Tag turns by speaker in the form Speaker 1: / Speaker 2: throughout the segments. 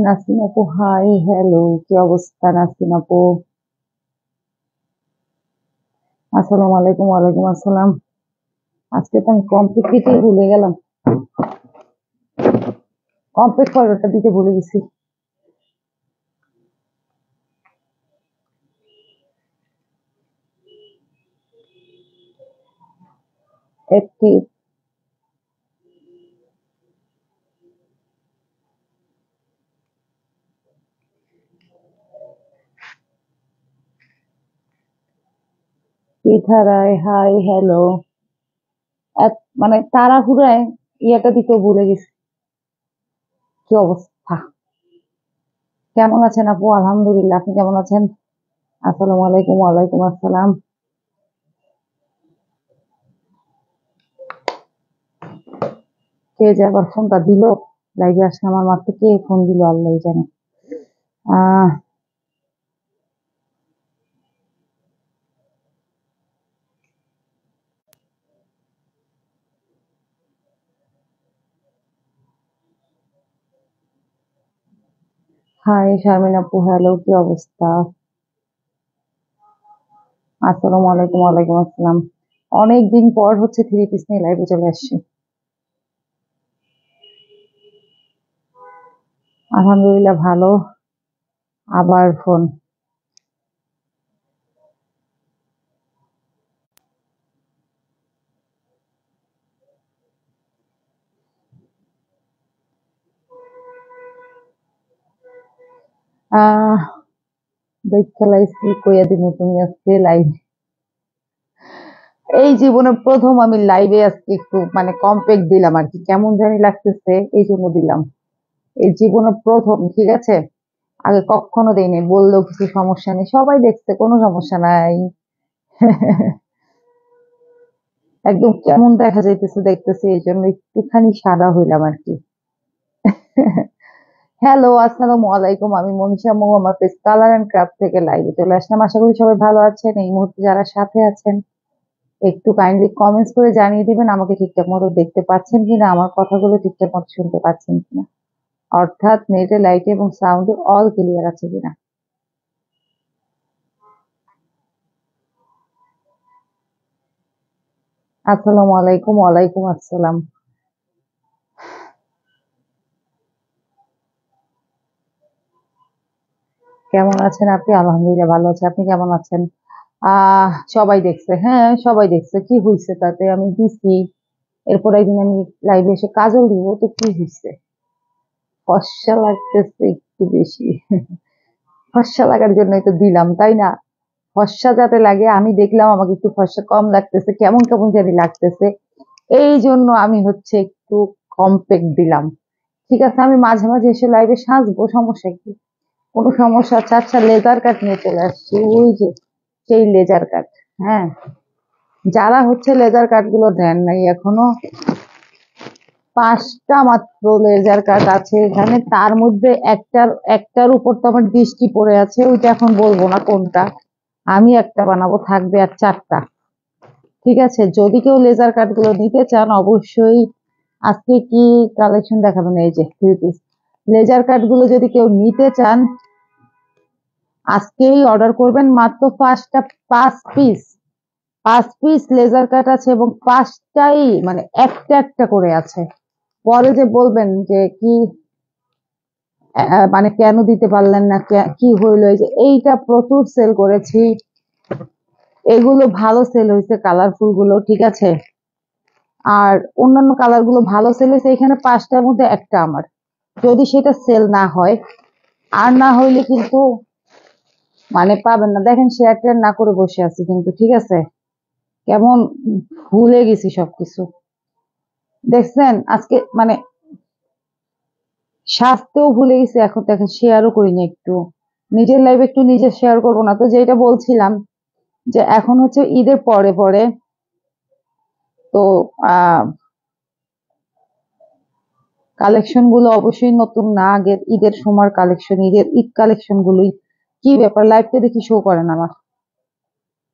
Speaker 1: নাসরিন আপু, hi hello, কি অবস্থা নাসরিন আপু? আসসালামু আলাইকুম। ওয়ালাইকুম আসসালাম। আজকে তো আমি কমপ্লিট দিতে ভুলে গেলাম, কমপ্লিট করাটা দিতে ভুলে গেছি। একটি পিঠা রায়, হাই হ্যালো। এক মানে তাড়াহুড়ায় ইয়েটা দিতে ভুলে গেছি। কি অবস্থা? কেমন আছেন আপু? আলহামদুলিল্লাহ, আপনি কেমন আছেন? আসসালামু আলাইকুম। ওয়ালাইকুম আসসালাম। কে যে আবার ফোনটা দিল লাইভে আসলে, আমার মাত্র কে ফোন দিল আল্লাহ জানে। আহ হাই শারমিন আপু, হ্যালো, কি অবস্থা? আসসালামু আলাইকুম। ওয়ালাইকুম আসসালাম। অনেকদিন পর হচ্ছে থ্রি পিস নিয়ে লাইভে চলে আসছি। আলহামদুলিল্লাহ ভালো। আবার ফোন। আহ দেখতে লাইছি কইয়া দিমু তুমি আজকে লাইভ। এই জীবনে প্রথম আমি লাইভে আজকে একটু মানে কম্পেক্ট দিলাম আর কি, কেমন জানি লাগতেছে এই জন্য দিলাম। এই জীবনে প্রথম, ঠিক আছে? আগে কখনো দেইনি, বললেও কিছু সমস্যা নেই, সবাই দেখছে, কোনো সমস্যা নাই। একদম কেমন দেখা যাইতেছে দেখতেছি, এই জন্য একটুখানি সাদা হইলাম আর কি। হ্যালো, আসসালামু আলাইকুম। আমি Manisha Mohammad, colour and craft থেকে লাইভে চলে আসলাম। আশা করি সবাই ভালো আছেন। এই মুহূর্তে যারা সাথে আছেন একটু কাইন্ডলি কমেন্টস করে জানিয়ে দিবেন আমাকে ঠিকঠাক মতো দেখতে পাচ্ছেন কিনা, আমার কথাগুলো ঠিকঠাক মতো শুনতে পাচ্ছেন কিনা, অর্থাৎ নেটে, লাইটে এবং সাউন্ডে অল ক্লিয়ার আছে কিনা। আসসালামু আলাইকুম। ওয়ালাইকুম আসসালাম। কেমন আছেন আপনি? আলহামদুলিল্লাহ ভালো আছে। আপনি কেমন আছেন? সবাই দেখছে, হ্যাঁ সবাই দেখছে, কি হয়েছে তাতে? আমি দিছি, এরপর একদিন আমি লাইভে এসে কাজল দিব, তো কি হয়েছে? ফর্সা লাগতেছে একটু বেশি। ফর্সা লাগার জন্যই তো দিলাম, তাই না? ফর্সা যাতে লাগে, আমি দেখলাম আমাকে একটু ফর্সা কম লাগতেছে, কেমন কেমন জানি লাগতেছে, এই জন্য আমি হচ্ছে একটু কম্প্যাক্ট দিলাম। ঠিক আছে, আমি মাঝে মাঝে এসে লাইভে সাজবো, সমস্যা কি? কোনো সমস্যা আছে? আচ্ছা, লেজার কাট নিয়ে চলে আসছি, ওই যে সেই লেজার কাট। হ্যাঁ, যারা হচ্ছে লেজার কাট গুলো দেন নাই এখনো, 5টা মাত্র লেজার কাট আছে এখানে, তার মধ্যে একটার উপর তো আমার দৃষ্টি পড়ে আছে, ওইটা এখন বলবো না কোনটা। আমি একটা বানাবো, থাকবে আর 4টা। ঠিক আছে, যদি কেউ লেজার কাট গুলো নিতে চান অবশ্যই আজকে কি কালেকশন দেখাবেন, এই যে 3 পিস লেজার কাট গুলো যদি কেউ নিতে চান আজকেই অর্ডার করবেন। মাত্র 5 পিস, 5 পিস লেজার কাট আছে এবং 5টাই মানে একটা একটা করে আছে। পরে যে বলবেন যে কি মানে কেন দিতে পারলেন না, কি হইলো, এই যে এইটা প্রচুর সেল করেছি, এগুলো ভালো সেল হয়েছে, কালারফুল গুলো, ঠিক আছে? আর অন্যান্য কালার গুলো ভালো সেল হয়েছে, এখানে 5টার মধ্যে একটা আমার, যদি সেটা সেল না হয়, আর না হইলে কিন্তু মানে পাবেন না। দেখেন, শেয়ার টেয়ার না করে বসে আছি কিন্তু, ঠিক আছে? কেমন ভুলে গেছি সবকিছু, দেখছেন আজকে মানে সাজতেও ভুলে গেছি, এখন দেখেন শেয়ারও করিনি একটু। নিজের লাইফে একটু নিজে শেয়ার করবো না? তো যেটা বলছিলাম, যে এখন হচ্ছে ঈদের পরে পরে, তো আহ কালেকশন গুলো অবশ্যই নতুন না, আগের ঈদের সময় কালেকশন, ঈদের ঈদ কালেকশন গুলোই। কি ব্যাপার, লাইভটা দেখি শো করেন আমার?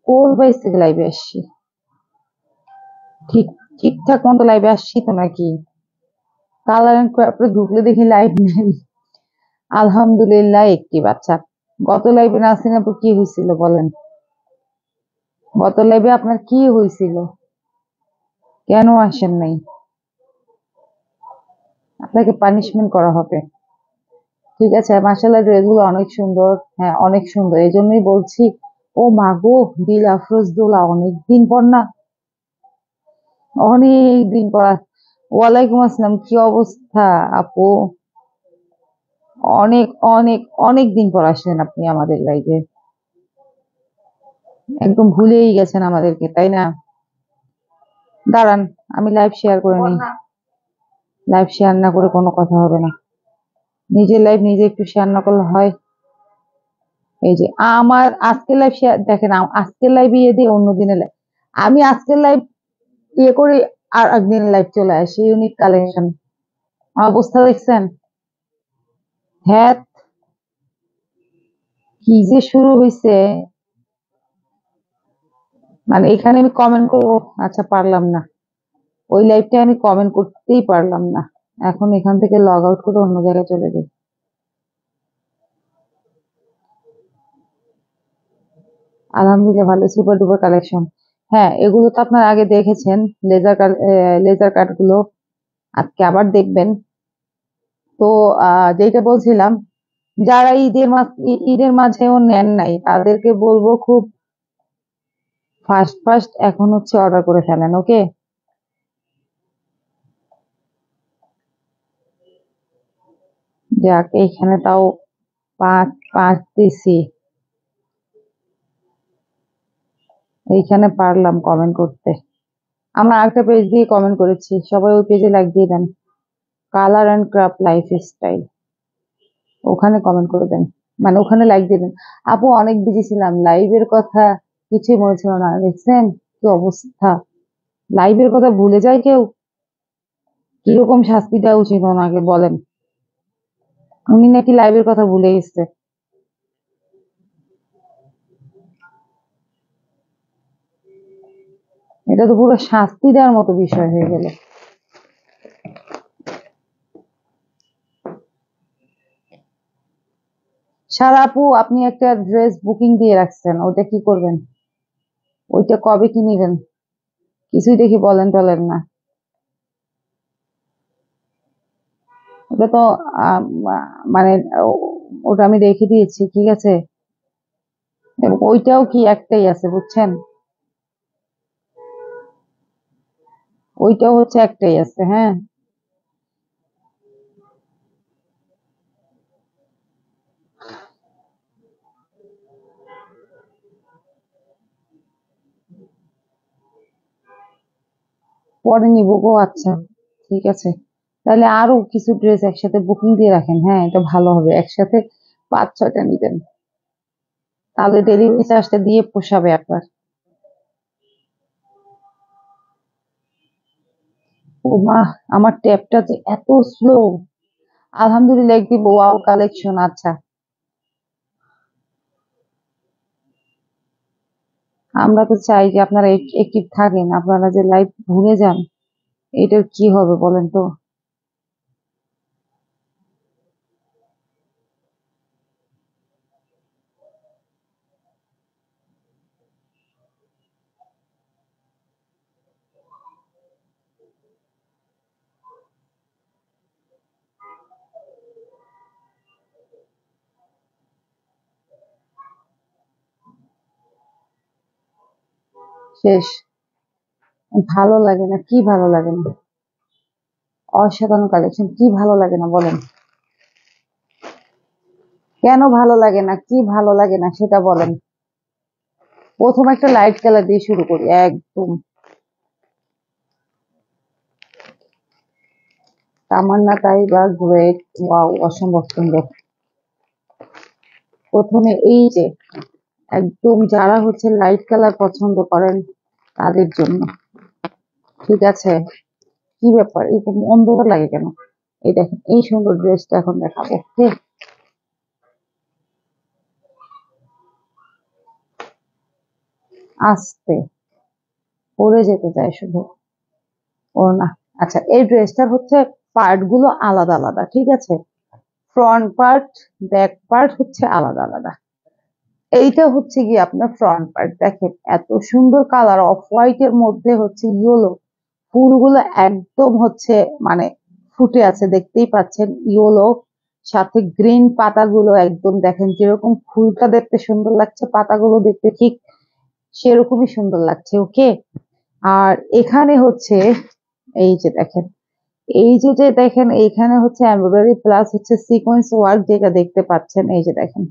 Speaker 1: কোল বাইস থেকে লাইভে আসছি, ঠিক ঠিকঠাক মতো লাইভে আসছি তো নাকি? কালার এন্ড ক্রাফটে ঢুকলে দেখি লাইভ নেই। আলহামদুলিল্লাহ একটি বাচ্চা। গত লাইভে নাসরিন আপু কি হয়েছিল বলেন? গত লাইভে আপনার কি হয়েছিল? কেন আসেন নাই? আপনাকে পানিশমেন্ট করা হবে। ঠিক আছে, মাশাআল্লাহ ড্রেসগুলো অনেক সুন্দর। হ্যাঁ, অনেক সুন্দর, এই জন্যই বলছি। ও মা গো, দিল আফরোজ দোলা, অনেকদিন পর না, অনেক দিন পর। ওয়ালাইকুম আসসালাম, কি অবস্থা আপু? অনেক অনেক অনেক দিন পর আসলেন আপনি আমাদের লাইভে। একদম ভুলেই গেছেন আমাদেরকে, তাই না? দাঁড়ান, আমি লাইভ শেয়ার করে নিই। লাইভ শেয়ার না করে কোনো কথা হবে না। নিজের লাইভ নিজে একটু শেয়ার না করলে হয়? এই যে আমার আজকের লাইভ শেয়ার দেখেন, আজকের লাইভ ইয়ে দিয়ে অন্য দিনে লাইভ, আমি আজকের লাইভ ইয়ে করে আর একদিন লাইভ চলে আসি, ইউনিক কালেকশন। অবস্থা দেখছেন? হ্যাঁ, কি যে শুরু হয়েছে। মানে এখানে আমি কমেন্ট করবো, আচ্ছা পারলাম না। ওই লাইভটা আমি কমেন্ট করতেই পারলাম না। এখন এখান থেকে লগ আউট করে অন্য জায়গায় চলে যাই। আলহামদুলিল্লাহ ভালো, সুপার ডুপার কালেকশন। হ্যাঁ, এগুলো তো আপনার আগে দেখেছেন, লেজার কাট, লেজার কাট গুলো আজকে আবার দেখবেন। তো যেটা বলছিলাম, যারা ঈদের মাঝেও নেন নাই তাদেরকে বলবো খুব ফাস্ট ফাস্ট এখন হচ্ছে অর্ডার করে ফেলেন, ওকে? যাক, এইখানে তাও পাঁচ পাঁচ দিছি, এইখানে পারলাম কমেন্ট করতে। আমরা আরেকটা পেজ দিয়ে কমেন্ট করেছি, সবাই ওই পেজে লাইক দিয়ে দেন। Colour and craft lifestyle, ওখানে কমেন্ট করে দেন, মানে ওখানে লাইক দিবেন। আপু অনেক বিজি ছিলাম, লাইভের কথা কিছুই মনে ছিল না। দেখছেন কি অবস্থা? লাইভের কথা ভুলে যায় কেউ? কিরকম শাস্তি দেওয়া উচিত ওনাকে বলেন? উনি নাকি লাইভের কথা ভুলে গেছে। এটা তো পুরো শাস্তি দেওয়ার মতো বিষয় হয়ে গেল। সারা আপু, আপনি একটা ড্রেস বুকিং দিয়ে রাখছেন, ওটা কি করবেন? ওইটা কবে কি নিবেন? কিছুই দেখি বলেন টলেন না। ওটা তো মানে ওটা আমি রেখে দিয়েছি, ঠিক আছে। এবং ওইটাও কি একটাই আছে বুঝছেন, ওইটাও হচ্ছে একটাই আছে, হ্যাঁ। পরে নিবো গো, আচ্ছা ঠিক আছে। তাহলে আরো কিছু ড্রেস একসাথে বুকিং দিয়ে রাখেন, হ্যাঁ এটা ভালো হবে, একসাথে 5-6টা নিবেন, তাহলে ডেলিভারি চার্জটা দিয়ে পোষাবে আপনার। ও মা, আমার ট্যাবটা যে এত স্লো। আলহামদুলিল্লাহ, একটি ওয়াও কালেকশন। আচ্ছা, আমরা তো চাই যে আপনারা একটিভ থাকেন, আপনারা যে লাইভ ভুলে যান, এটার কি হবে বলেন তো? শেষ। ভালো লাগে না? কি ভালো লাগে না? অসাধারণ কালেকশন, কি ভালো লাগে না বলেন? কেন ভালো লাগে না? কি ভালো লাগে না সেটা বলেন। প্রথম একটা লাইট কালার দিয়ে শুরু করি, একদম তামান্না তাই বা গ্রেট, ওয়াও অসম্ভব সুন্দর। প্রথমে এই যে একদম যারা হচ্ছে লাইট কালার পছন্দ করেন তাদের জন্য, ঠিক আছে। কি ব্যাপার, এরকম অন্ধকার লাগে কেন? এই দেখেন, এই সুন্দর ড্রেসটা এখন দেখাবো, ঠিক। আস্তে পরে যেতে চায় শুধু, ও না। আচ্ছা, এই ড্রেসটার হচ্ছে পার্ট গুলো আলাদা আলাদা, ঠিক আছে। ফ্রন্ট পার্ট, ব্যাক পার্ট হচ্ছে আলাদা আলাদা। এইটা হচ্ছে কি আপনার ফ্রন্ট পার্ট, দেখেন এত সুন্দর কালার, অফ হোয়াইট এর মধ্যে হচ্ছে ইয়েলো, ফুলগুলো একদম হচ্ছে মানে ফুটে আছে, দেখতেই পাচ্ছেন ইয়েলো, সাথে গ্রিন পাতাগুলো একদম দেখেন যেরকম ফুলটা দেখতে সুন্দর লাগছে, পাতাগুলো দেখতে ঠিক সেরকমই সুন্দর লাগছে। ওকে, আর এখানে হচ্ছে এই যে দেখেন, এই যে দেখেন এইখানে হচ্ছে এমব্রয়ডারি প্লাস হচ্ছে সিকোয়েন্স ওয়ার্ক যেটা দেখতে পাচ্ছেন, এই যে দেখেন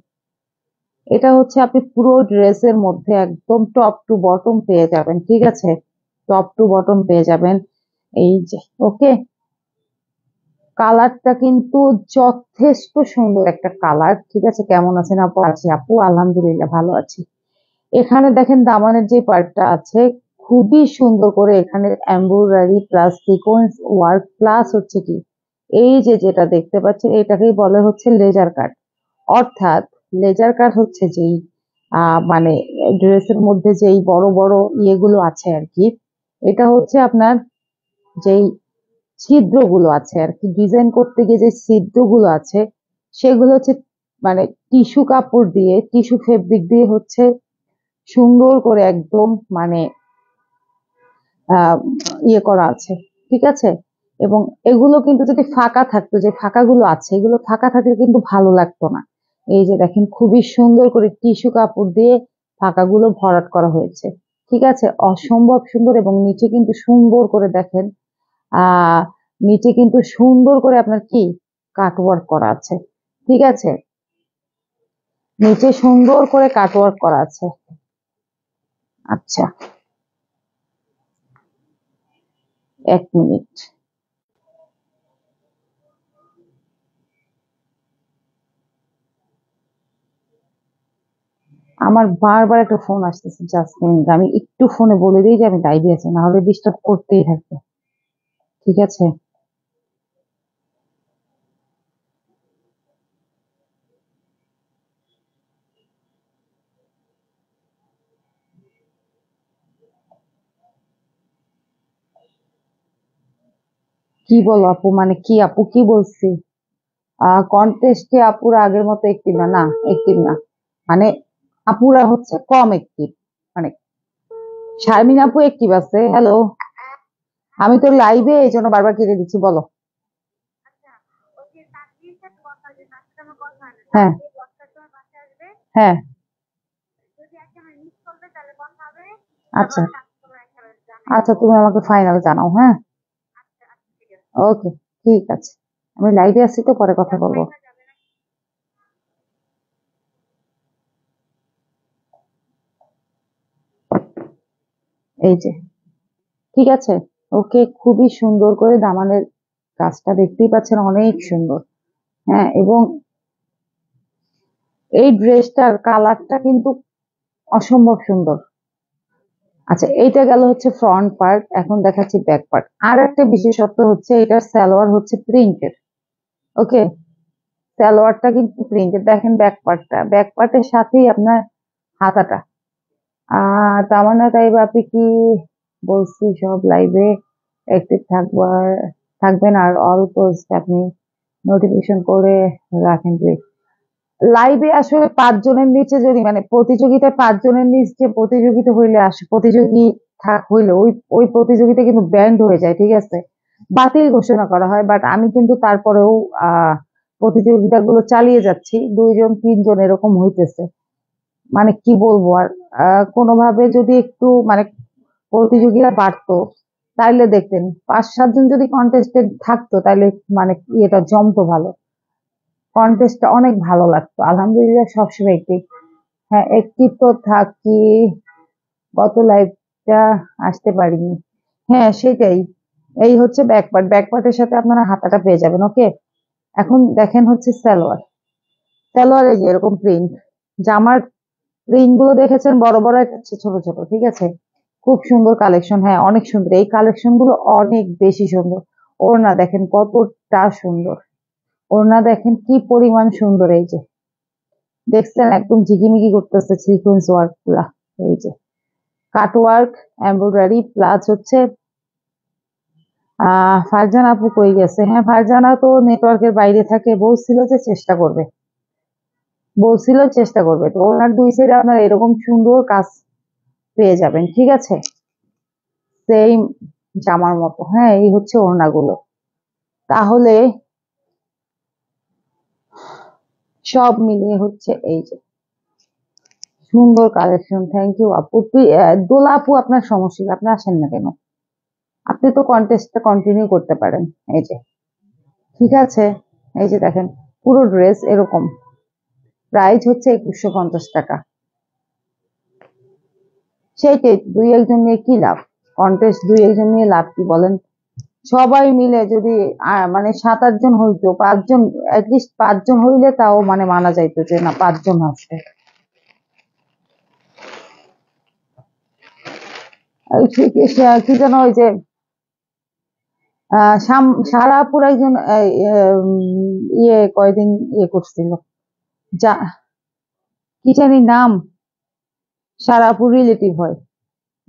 Speaker 1: এটা হচ্ছে আপনি পুরো ড্রেসের মধ্যে একদম টপ টু বটম পেয়ে যাবেন। ঠিক আছে, টপ টু বটম পেয়ে যাবেন। এই যে ওকে, কালারটা কিন্তু যথেষ্ট সুন্দর একটা কালার। ঠিক আছে, কেমন আছেন আপু? আছি আপু, আলহামদুলিল্লাহ ভালো আছি। এখানে দেখেন দামানের যে পার্টটা আছে খুবই সুন্দর করে এখানে embroidery plus sequence work plus হচ্ছে কি এই যে যেটা দেখতে পাচ্ছেন এটাকেই বলে হচ্ছে লেজার কাট। অর্থাৎ লেজার কাট হচ্ছে যেই মানে ড্রেসের মধ্যে যেই বড় বড় ইয়েগুলো আছে আর কি, এটা হচ্ছে আপনার যেই ছিদ্রগুলো আছে আর কি, ডিজাইন করতে গিয়ে যে ছিদ্রগুলো আছে সেগুলো হচ্ছে মানে টিস্যু কাপড় দিয়ে, টিস্যু ফেব্রিক দিয়ে হচ্ছে সুন্দর করে একদম মানে আহ ইয়ে করা আছে। ঠিক আছে, এবং এগুলো কিন্তু যদি ফাঁকা থাকতো, যে ফাঁকাগুলো আছে এগুলো ফাঁকা থাকলে কিন্তু ভালো লাগতো না। এই যে দেখেন খুবই সুন্দর করে টিস্যু কাপড় দিয়ে ফাঁকাগুলো ভরাট করা হয়েছে। ঠিক আছে, অসম্ভব সুন্দর, এবং নিচে কিন্তু সুন্দর করে দেখেন আহ নিচে কিন্তু সুন্দর করে আপনার কি কাটওয়ার্ক করা আছে। ঠিক আছে, নিচে সুন্দর করে কাটওয়ার্ক করা আছে। আচ্ছা, এক মিনিট। আমার বারবার একটা ফোন আসতেছে, জাস্ট মিনিট, আমি একটু ফোনে বলে দিই যে আমি লাইভে আছি, না হলে ডিস্টার্ব করতেই থাকবে। ঠিক আছে, কি বলো আপু? মানে কি আপু, কি বলছি? কন্টেস্টে আপুরা আগের মতো একটিভ না, না একটিভ না, মানে আপুরা হচ্ছে কম একটিভ, মানে শারমিন আপু একটিভ আছে। হ্যালো, আমি তো লাইভে এই জন্য বারবার কেটে দিচ্ছি, বলো। হ্যাঁ, হ্যাঁ, আচ্ছা, আচ্ছা তুমি আমাকে ফাইনাল জানাও, হ্যাঁ। ওকে, ঠিক আছে, আমি লাইভে আছি তো পরে কথা বলবো। এই যে, ঠিক আছে, ওকে, খুবই সুন্দর করে দামানের কাজটা দেখতেই পাচ্ছেন, অনেক সুন্দর। হ্যাঁ, এবং এই ড্রেসটার কালারটা কিন্তু অসম্ভব সুন্দর। আচ্ছা, এইটা গেল হচ্ছে ফ্রন্ট পার্ট, এখন দেখাচ্ছি ব্যাক পার্ট। আর একটা বিশেষত্ব হচ্ছে এটার সালোয়ার হচ্ছে প্রিন্টেড। ওকে, সালোয়ারটা কিন্তু প্রিন্টেড। দেখেন ব্যাক পার্টটা, ব্যাক পার্টের সাথেই আপনার হাতাটা। তামান্না তাইবা আপনি কি বলছি সব লাইভে অ্যাক্টিভ থাকবেন আর অল পোস্ট আপনি নোটিফিকেশন করে রাখেন প্লিজ। লাইভে আসলে 5 জনের নিচে যদি মানে প্রতিযোগিতায় 5 জনের নিচে প্রতিযোগিতা হইলে আসে, প্রতিযোগী হইলে ওই ওই প্রতিযোগিতা কিন্তু ব্যান্ড হয়ে যায়। ঠিক আছে, বাতিল ঘোষণা করা হয়, বাট আমি কিন্তু তারপরেও প্রতিযোগিতাগুলো চালিয়ে যাচ্ছি, 2 জন 3 জন এরকম হইতেছে। মানে কি বলবো আর, কোনোভাবে যদি একটু মানে প্রতিযোগীরা বাড়তো তাইলে দেখতেন 5-7 জন যদি কন্টেস্টেড থাকতো তাইলে মানে এটা জমতো ভালো, কন্টেস্টটা অনেক ভালো লাগতো। আলহামদুলিল্লাহ সবসময় একটি, হ্যাঁ একটি তো থাকি, গত লাইভটা আসতে পারিনি। হ্যাঁ সেটাই, এই হচ্ছে ব্যাকপার্ট, ব্যাকপার্টের সাথে আপনারা হাতাটা পেয়ে যাবেন। ওকে, এখন দেখেন হচ্ছে সালোয়ার, সালোয়ারে যে এরকম প্রিন্ট, জামার প্রিন্ট গুলো দেখেছেন বড় বড়, একটা হচ্ছে ছোট ছোট। ঠিক আছে, খুব সুন্দর কালেকশন, হ্যাঁ অনেক সুন্দর, এই কালেকশন গুলো অনেক বেশি সুন্দর। ওড়না দেখেন কতটা সুন্দর, ওড়না দেখেন কি পরিমাণ সুন্দর। এই যে দেখছেন একদম ঝিকিমিকি করতেছে সিকোয়েন্স ওয়ার্ক গুলা। এই যে কাট ওয়ার্ক, এমব্রয়ডারি প্লাস হচ্ছে ফারজানা আপু কই গেছে? হ্যাঁ, ফারজানা তো নেটওয়ার্কের বাইরে থাকে, বলছিল চেষ্টা করবে। তো ওনার দুই সাইডে আপনার এরকম সুন্দর কাজ পেয়ে যাবেন, ঠিক আছে, সেম জামার মতো। হ্যাঁ, এই হচ্ছে ওড়নাগুলো। তাহলে সব মিলিয়ে হচ্ছে এই যে সুন্দর কালেকশন। থ্যাংক ইউ আপু। দোলা আপু, আপনার সমস্যা কি? আপনি আসেন না কেন? আপনি তো কন্টেস্টটা কন্টিনিউ করতে পারেন। এই যে, ঠিক আছে, এই যে দেখেন পুরো ড্রেস এরকম, প্রাইস হচ্ছে 2150 টাকা। সেইটাই, দুই একজন নিয়ে কি লাভ? কন্টেস্ট দুই একজন নিয়ে লাভ কি বলেন? সবাই মিলে যদি মানে 7-8 জন হইতো, 5 জন, অ্যাটলিস্ট 5 জন হইলে তাও মানে মানা যাইতো যে না 5 জন আছে। কি যেন ওই যে সারাপুর একজন কয়দিন করছিল, যা কি জানি নাম, সারাপুর রিলেটিভ হয়,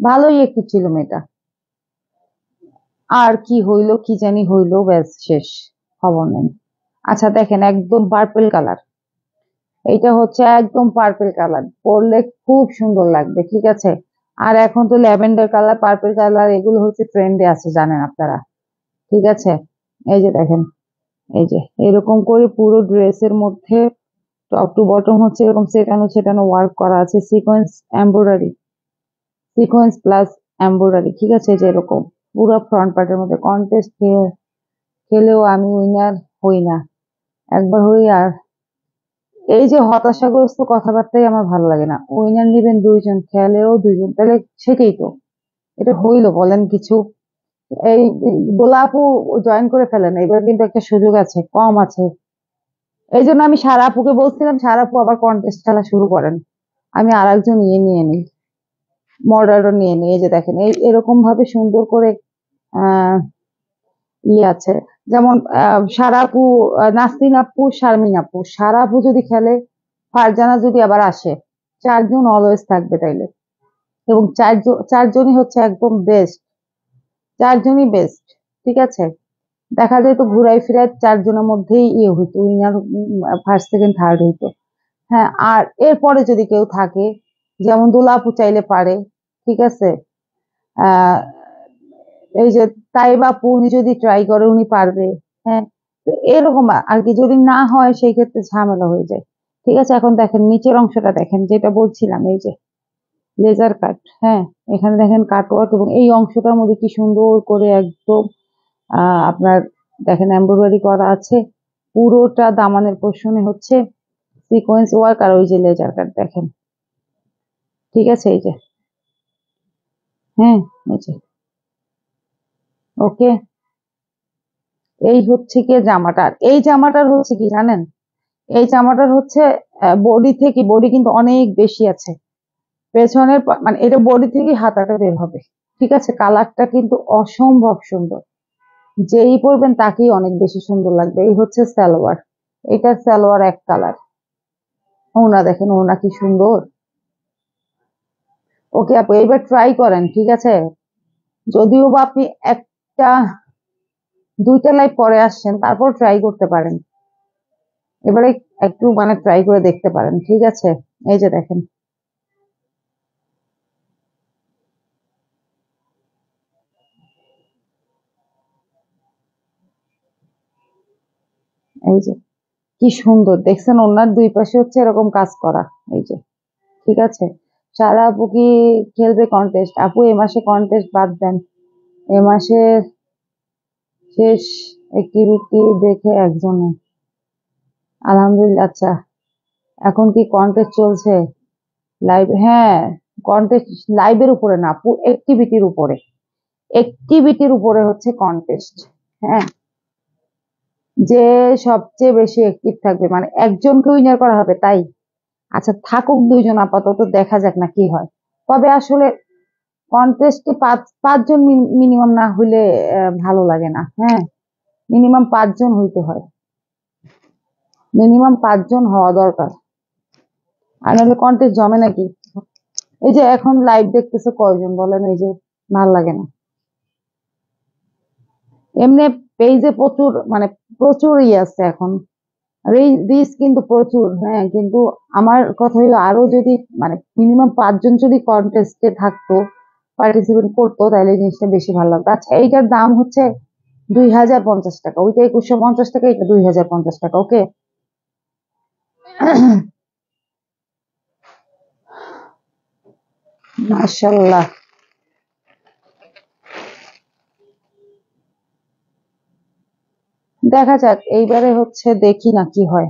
Speaker 1: ভালোই একটু ছিল মেয়েটা। আর কি হইলো, কি জানি হইলো, ব্যাস শেষ, খবর নেই। আচ্ছা দেখেন, একদম পার্পল কালার, এইটা হচ্ছে একদম পার্পল কালার, পরলে খুব সুন্দর লাগবে, ঠিক আছে। আর এখন তো ল্যাভেন্ডার কালার, পার্পল কালার, এগুলো হচ্ছে ট্রেন্ডে আছে, জানেন আপনারা, ঠিক আছে। এই যে দেখেন, এই যে এরকম করে পুরো ড্রেসের মধ্যে টপ টু বটম হচ্ছে এরকম সেটানো সেটানো ওয়ার্ক করা আছে, sequence embroidery, sequence plus embroidery, ঠিক আছে। যে এরকম পুরো ফ্রন্ট পার্টের মধ্যে কন্টেস্ট খেলেও আমি উইনার হই না, একবার হই। আর এই যে হতাশাগ্রস্ত কথাবার্তাই আমার ভালো লাগে না। উইনার নিবেন দুইজন, খেলেও দুইজন, তাহলে সেটাই তো, এটা হইলো বলেন কিছু? এই গোলাপু জয়েন করে ফেলেন, এবার কিন্তু একটা সুযোগ আছে, কম আছে। এই জন্য আমি সারা আপুকে বলছিলাম, সারা আপু আবার কন্টেস্ট খেলা শুরু করেন, আমি আর একজন নিয়ে নিই, মডার্ন নিয়ে নিই। এই যে দেখেন, এই এরকম ভাবে সুন্দর করে আহ আছে, যেমন সারা আপু, নাসরিন আপু, শারমিন আপু, সারা আপু যদি খেলে, ফারজানা যদি আবার আসে, 4 জন অলওয়েজ থাকবে তাইলে। এবং চারজনই হচ্ছে একদম বেস্ট, 4 জনই বেস্ট, ঠিক আছে। দেখা যায় তো ঘুরাই ফিরাই 4 জনের মধ্যেই হইতো, উইনার ফার্স্ট সেকেন্ড থার্ড হইতো। হ্যাঁ, আর এরপরে যদি কেউ থাকে, যেমন দোলা আপু চাইলে পারে, ঠিক আছে। আহ এই যে তাইবা আপু, উনি যদি ট্রাই করে উনি পারবে। হ্যাঁ, তো এরকম আর কি, যদি না হয় সেই ক্ষেত্রে ঝামেলা হয়ে যায়, ঠিক আছে। এখন দেখেন নিচের অংশটা দেখেন, যেটা বলছিলাম, এই যে লেজার কাট, হ্যাঁ, এখানে দেখেন কাটওয়ার্ক, এবং এই অংশটার মধ্যে কি সুন্দর করে একদম আপনার দেখেন এমব্রয়ডারি করা আছে, পুরোটা দামানের পোর্শনে হচ্ছে সিকোয়েন্স ওয়ার্ক, আর ওই যে লেজার কাট দেখেন, ঠিক আছে। এই যে, হ্যাঁ, এই যে, ওকে, এই হচ্ছে কি জামাটার, এই জামাটার হচ্ছে কি জানেন, এই জামাটার হচ্ছে বডি থেকে, বডি কিন্তু অনেক বেশি আছে, পেছনের মানে এটা বডি থেকে হাতাটা বের হবে, ঠিক আছে। কালারটা কিন্তু অসম্ভব সুন্দর, যেই পরবেন তাকেই অনেক বেশি সুন্দর লাগবে। এই হচ্ছে সালোয়ার, এটার সালোয়ার এক কালার, ওনা দেখেন, ওনা কি সুন্দর। ওকে আপু, এবার ট্রাই করেন, ঠিক আছে। যদিও বা আপনি একটা দুইটা লাইভ পরে আসছেন, তারপর ট্রাই করতে পারেন, এবারে একটু মানে ট্রাই করে দেখতে পারেন, ঠিক আছে। এই যে দেখেন, এই যে কি সুন্দর দেখছেন, ওনার দুই পাশে হচ্ছে এরকম কাজ করা, এই যে, ঠিক আছে। সারা আপু কি খেলবে কন্টেস্ট? আপু এ মাসে কন্টেস্ট বাদ দেন, এ মাসে শেষ অ্যাক্টিভিটি দেখে একজনে, আলহামদুলিল্লাহ। আচ্ছা, এখন কি কন্টেস্ট চলছে লাইভ? হ্যাঁ, কন্টেস্ট লাইভের উপরে না আপু, অ্যাক্টিভিটির উপরে, অ্যাক্টিভিটির উপরে হচ্ছে কন্টেস্ট। হ্যাঁ, যে সবচেয়ে বেশি অ্যাক্টিভ থাকবে, মানে একজনকে উইনার করা হবে তাই। আচ্ছা থাকুক দুইজন, আপাতত দেখা যাক না কি হয়। তবে আসলে কন্টেস্টে 5জন মিনিমাম না হইলে ভালো লাগে না। হ্যাঁ, মিনিমাম 5জন হইতে হয়, মিনিমাম 5জন হওয়া দরকার, আর নাহলে কন্টেস্ট জমে নাকি। এই যে এখন লাইভ দেখতেছে কয়জন বলেন, এই যে ভাল লাগে না। এমনি পেজে প্রচুর মানে প্রচুর আছে এখন, রিস্ক কিন্তু প্রচুর। হ্যাঁ, কিন্তু আমার কথা হলো আরো যদি মানে মিনিমাম 5 জন যদি কন্টেস্টে থাকতো, পার্টিসিপেট করতো, তাহলে এই জিনিসটা বেশি ভালো লাগতো। আচ্ছা, এইটার দাম হচ্ছে 2050 টাকা, ওইটা 2150 টাকা, এটা 2050 টাকা। ওকে। মাশাল্লাহ। দেখা যাক এইবারে হচ্ছে, দেখি না কি হয়।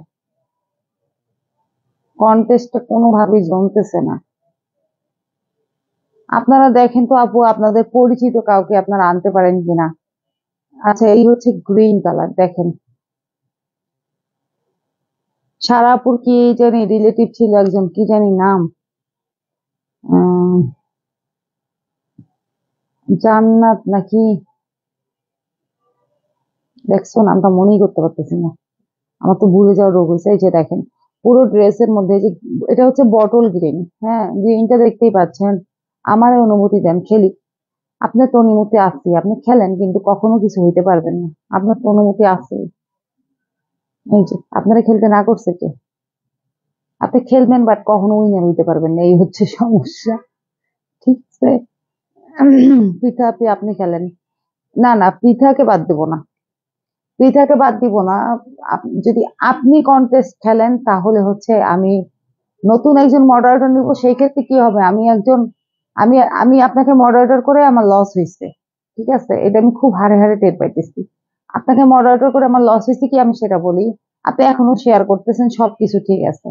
Speaker 1: কন্টেস্টটা কোনোভাবেই জমতেছে না। আপনারা দেখেন তো আপু, আপনাদের পরিচিত কাউকে আপনারা আনতে পারেন কিনা। আচ্ছা, এই হচ্ছে গ্রিন কালার, দেখেন। সারাপুর কি জানি রিলেটিভ ছিল একজন, কি জানি নাম, উম জান্নাত নাকি, দেখছো নামটা মনেই করতে পারতেছি না। আমার তো ভুলে যাওয়ার রোগ হয়েছে। এই যে দেখেন, পুরো ড্রেসের মধ্যে যে, এটা হচ্ছে বটল গ্রিন। হ্যাঁ, গ্রিনটা দেখতেই পাচ্ছেন। আমার অনুমতি দেন, খেলি। আপনার তো অনুমতি আছে, আপনি খেলেন, কিন্তু কখনো কিছু হইতে পারবেন না। আপনার তো অনুমতি আছে। এই যে আপনারা খেলতে না করছে কে? আপনি খেলবেন, বাট কখনো উইনার হইতে পারবেন না, এই হচ্ছে সমস্যা। ঠিক আছে। পিঠা আপনি আপনি খেলেন। না না, পিঠাকে বাদ দেবো না, পিঠাকে বাদ দিব না। যদি আপনি কন্টেস্ট খেলেন, তাহলে হচ্ছে আমি নতুন একজন মডারেটর নিব। সেই ক্ষেত্রে কি হবে, আমি একজন, আমি আমি আপনাকে মডারেটর করে আমার লস হয়েছে। ঠিক আছে, এটা আমি খুব হাড়ে হাড়ে টের পাইতেছি। আপনাকে মডারেটর করে আমার লস হয়েছে কি, আমি সেটা বলি। আপনি এখনো শেয়ার করতেছেন, সবকিছু ঠিক আছে,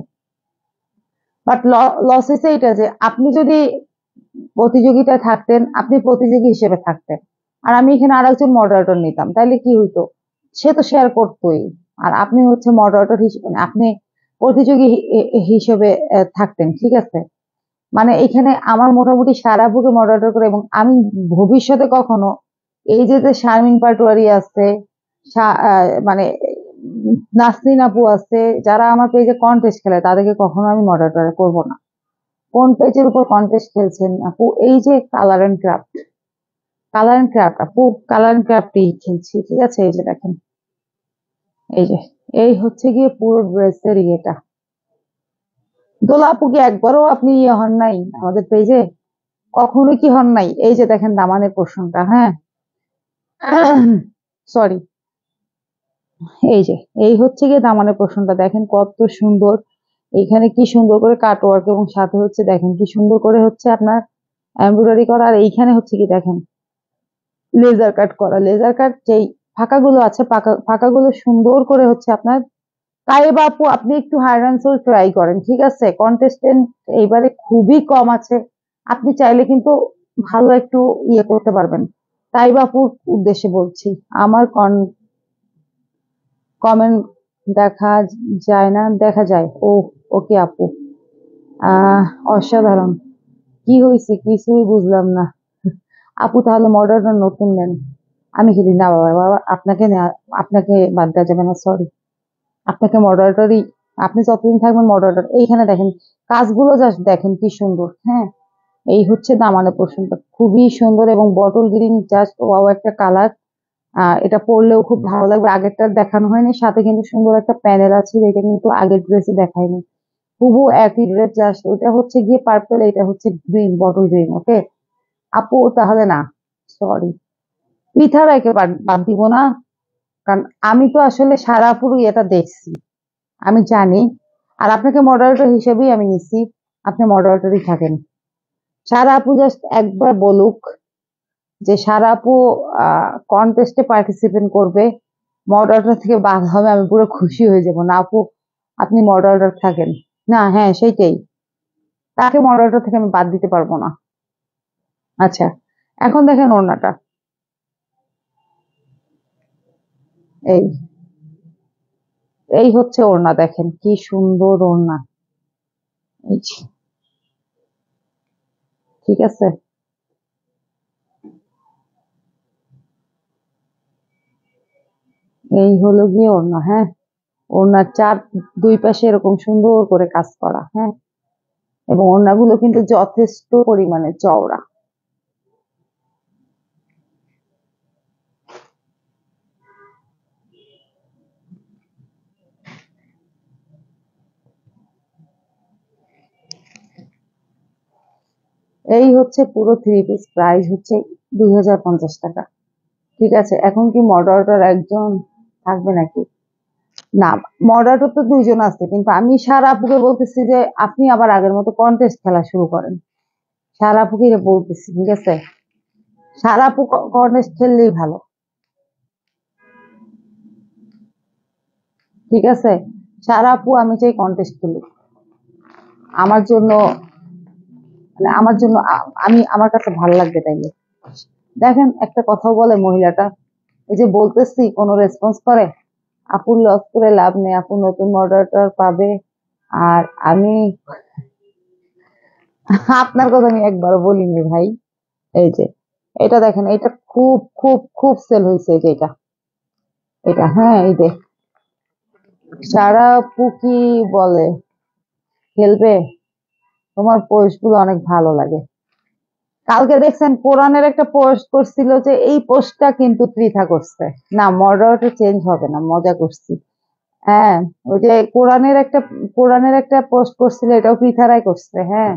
Speaker 1: বাট লস হয়েছে এটা যে আপনি যদি প্রতিযোগিতায় থাকতেন, আপনি প্রতিযোগী হিসেবে থাকতেন, আর আমি এখানে আর একজন মডারেটর নিতাম, তাইলে কি হইতো? সে তো শেয়ার করতোই, আর আপনি হচ্ছে মডারেটর হিসেবে, আপনি প্রতিযোগী হিসেবে থাকতেন। ঠিক আছে, মানে এখানে আমার মোটামুটি সারা বুকে মডারেটর করে, এবং আমি ভবিষ্যতে কখনো এই যে যে শারমিন পাটোয়ারি আছে, মানে নাসরিন আপু আছে, যারা আমার পেজে কন্টেস্ট খেলে, তাদেরকে কখনো আমি মডারেটর করব না। কোন পেজের উপর কন্টেস্ট খেলছেন আপু? এই যে colour and craft, colour and craft আপু, কালার এন্ড ক্রাফটই খেলছি। ঠিক আছে, এই যে দেখেন, এই যে, এই হচ্ছে গিয়ে পুরো ড্রেসের ইয়েটা। দোলা আপু, কি একবারও আপনি ইয়ে হন নাই আমাদের পেজে? কখনো কি হন নাই? এই যে দেখেন দামানের পোর্শনটা, হ্যাঁ। সরি। এই যে, এই হচ্ছে গিয়ে দামানের পোর্শনটা, দেখেন কত সুন্দর। এইখানে কি সুন্দর করে কাট ওয়ার্ক, এবং সাথে হচ্ছে দেখেন কি সুন্দর করে হচ্ছে আপনার এমব্রয়ডারি করা। আর এইখানে হচ্ছে কি দেখেন, লেজার কাট করা, লেজার কাট যেই ফাঁকাগুলো আছে, ফাঁকাগুলো সুন্দর করে হচ্ছে আপনার। তাই বাপু, আপনি একটু হায়ার অ্যান্ড সোল ট্রাই করেন। ঠিক আছে, কন্টেস্টেন্ট এইবারে খুবই কম আছে, আপনি চাইলে কিন্তু ভালো একটু ইয়ে করতে পারবেন। তাই বাপুর উদ্দেশ্যে বলছি, আমার কমেন্ট দেখা যায় না, দেখা যায়। ও, ওকে আপু। আহ অসাধারণ। কি হয়েছে, কিছুই বুঝলাম না। আপু তাহলে মডারেটর নতুন নেন। আমি খেলি না বাবা, বাবা আপনাকে আপনাকে বাদ দেওয়া যাবে না, সরি। আপনাকে মডারেটরই, আপনি যতদিন থাকবেন মডারেটর। এইখানে দেখেন কাজগুলো, জাস্ট দেখেন কি সুন্দর। হ্যাঁ, এই হচ্ছে দামানের পোর্শনটা, খুবই সুন্দর, এবং বটল গ্রিন, জাস্ট ওয়াও একটা কালার। এটা পরলেও খুব ভালো লাগবে। আগেরটা দেখানো হয়নি, সাথে কিন্তু সুন্দর একটা প্যানেল আছে, এটা কিন্তু আগের ড্রেসে দেখায়নি। খুবও একই ড্রেস, জাস্ট ওটা হচ্ছে গিয়ে পার্পল, এটা হচ্ছে গ্রিন, বটল গ্রিন। ওকে আপু, তাহলে না, সরি, পিঠার একে বাদ দিব না। কারণ আমি তো আসলে সারা পুরো এটা দেখছি, আমি জানি। আর আপনাকে মডারেটর হিসেবেই আমি নিচ্ছি, আপনি মডারেটরই থাকেন। সারা আপু জাস্ট একবার বলুক যে সারা আপু কন্টেস্টে পার্টিসিপেট করবে, মডারেটর থেকে বাদ হবে, আমি পুরো খুশি হয়ে যাব। না আপু, আপনি মডারেটর থাকেন। না, হ্যাঁ সেইটাই, তাকে মডারেটর থেকে আমি বাদ দিতে পারবো না। আচ্ছা, এখন দেখেন ওড়নাটা, এই এই হচ্ছে ওড়না, দেখেন কি সুন্দর ওড়না। এই যে, ঠিক আছে, এই হলো গিয়ে ওড়না। হ্যাঁ, ওড়নার দুই পাশে এরকম সুন্দর করে কাজ করা। হ্যাঁ, এবং ওড়নাগুলো কিন্তু যথেষ্ট পরিমাণে চওড়া। এই হচ্ছে পুরো 3 পিস, প্রাইস হচ্ছে 2050 টাকা। ঠিক আছে, এখন কি মডারেটর একজন থাকবে নাকি? না, মডারেটর তো 2জন আছে, কিন্তু আমি সারা আপুকে বলতেছি যে আপনি আবার আগের মতো কন্টেস্ট খেলা শুরু করেন। সারা আপুকে বলতেছি, ঠিক আছে, সারা আপু কন্টেস্ট খেললেই ভালো। ঠিক আছে, সারা আপু আমি চাই কন্টেস্ট খেলি আমার জন্য, মানে আমার জন্য আমি আমার কাছে ভালো লাগবে তাইলে। দেখেন একটা কথাও বলে মহিলাটা, এই যে বলতেছি কোনো রেসপন্স করে। আপুর লস করে লাভ নেই, আপু নতুন মডারেটর পাবে। আর আমি আপনার কথা আমি একবারও বলিনি ভাই। এই যে এটা দেখেন, এটা খুব খুব খুব সেল হয়েছে, এই যে এটা, এটা হ্যাঁ, এই যে সারা আপু কি বলে, খেলবে? তোমার পোস্ট গুলো অনেক ভালো লাগে। কালকে দেখছেন কোরআনের একটা পোস্ট করছিল, যে এই পোস্টটা কিন্তু পৃথা করছে। না, মডারেটর চেঞ্জ হবে না, মজা করছি। হ্যাঁ, ওই যে কোরআনের একটা পোস্ট করছিল, এটাও পৃথারাই করছে। হ্যাঁ,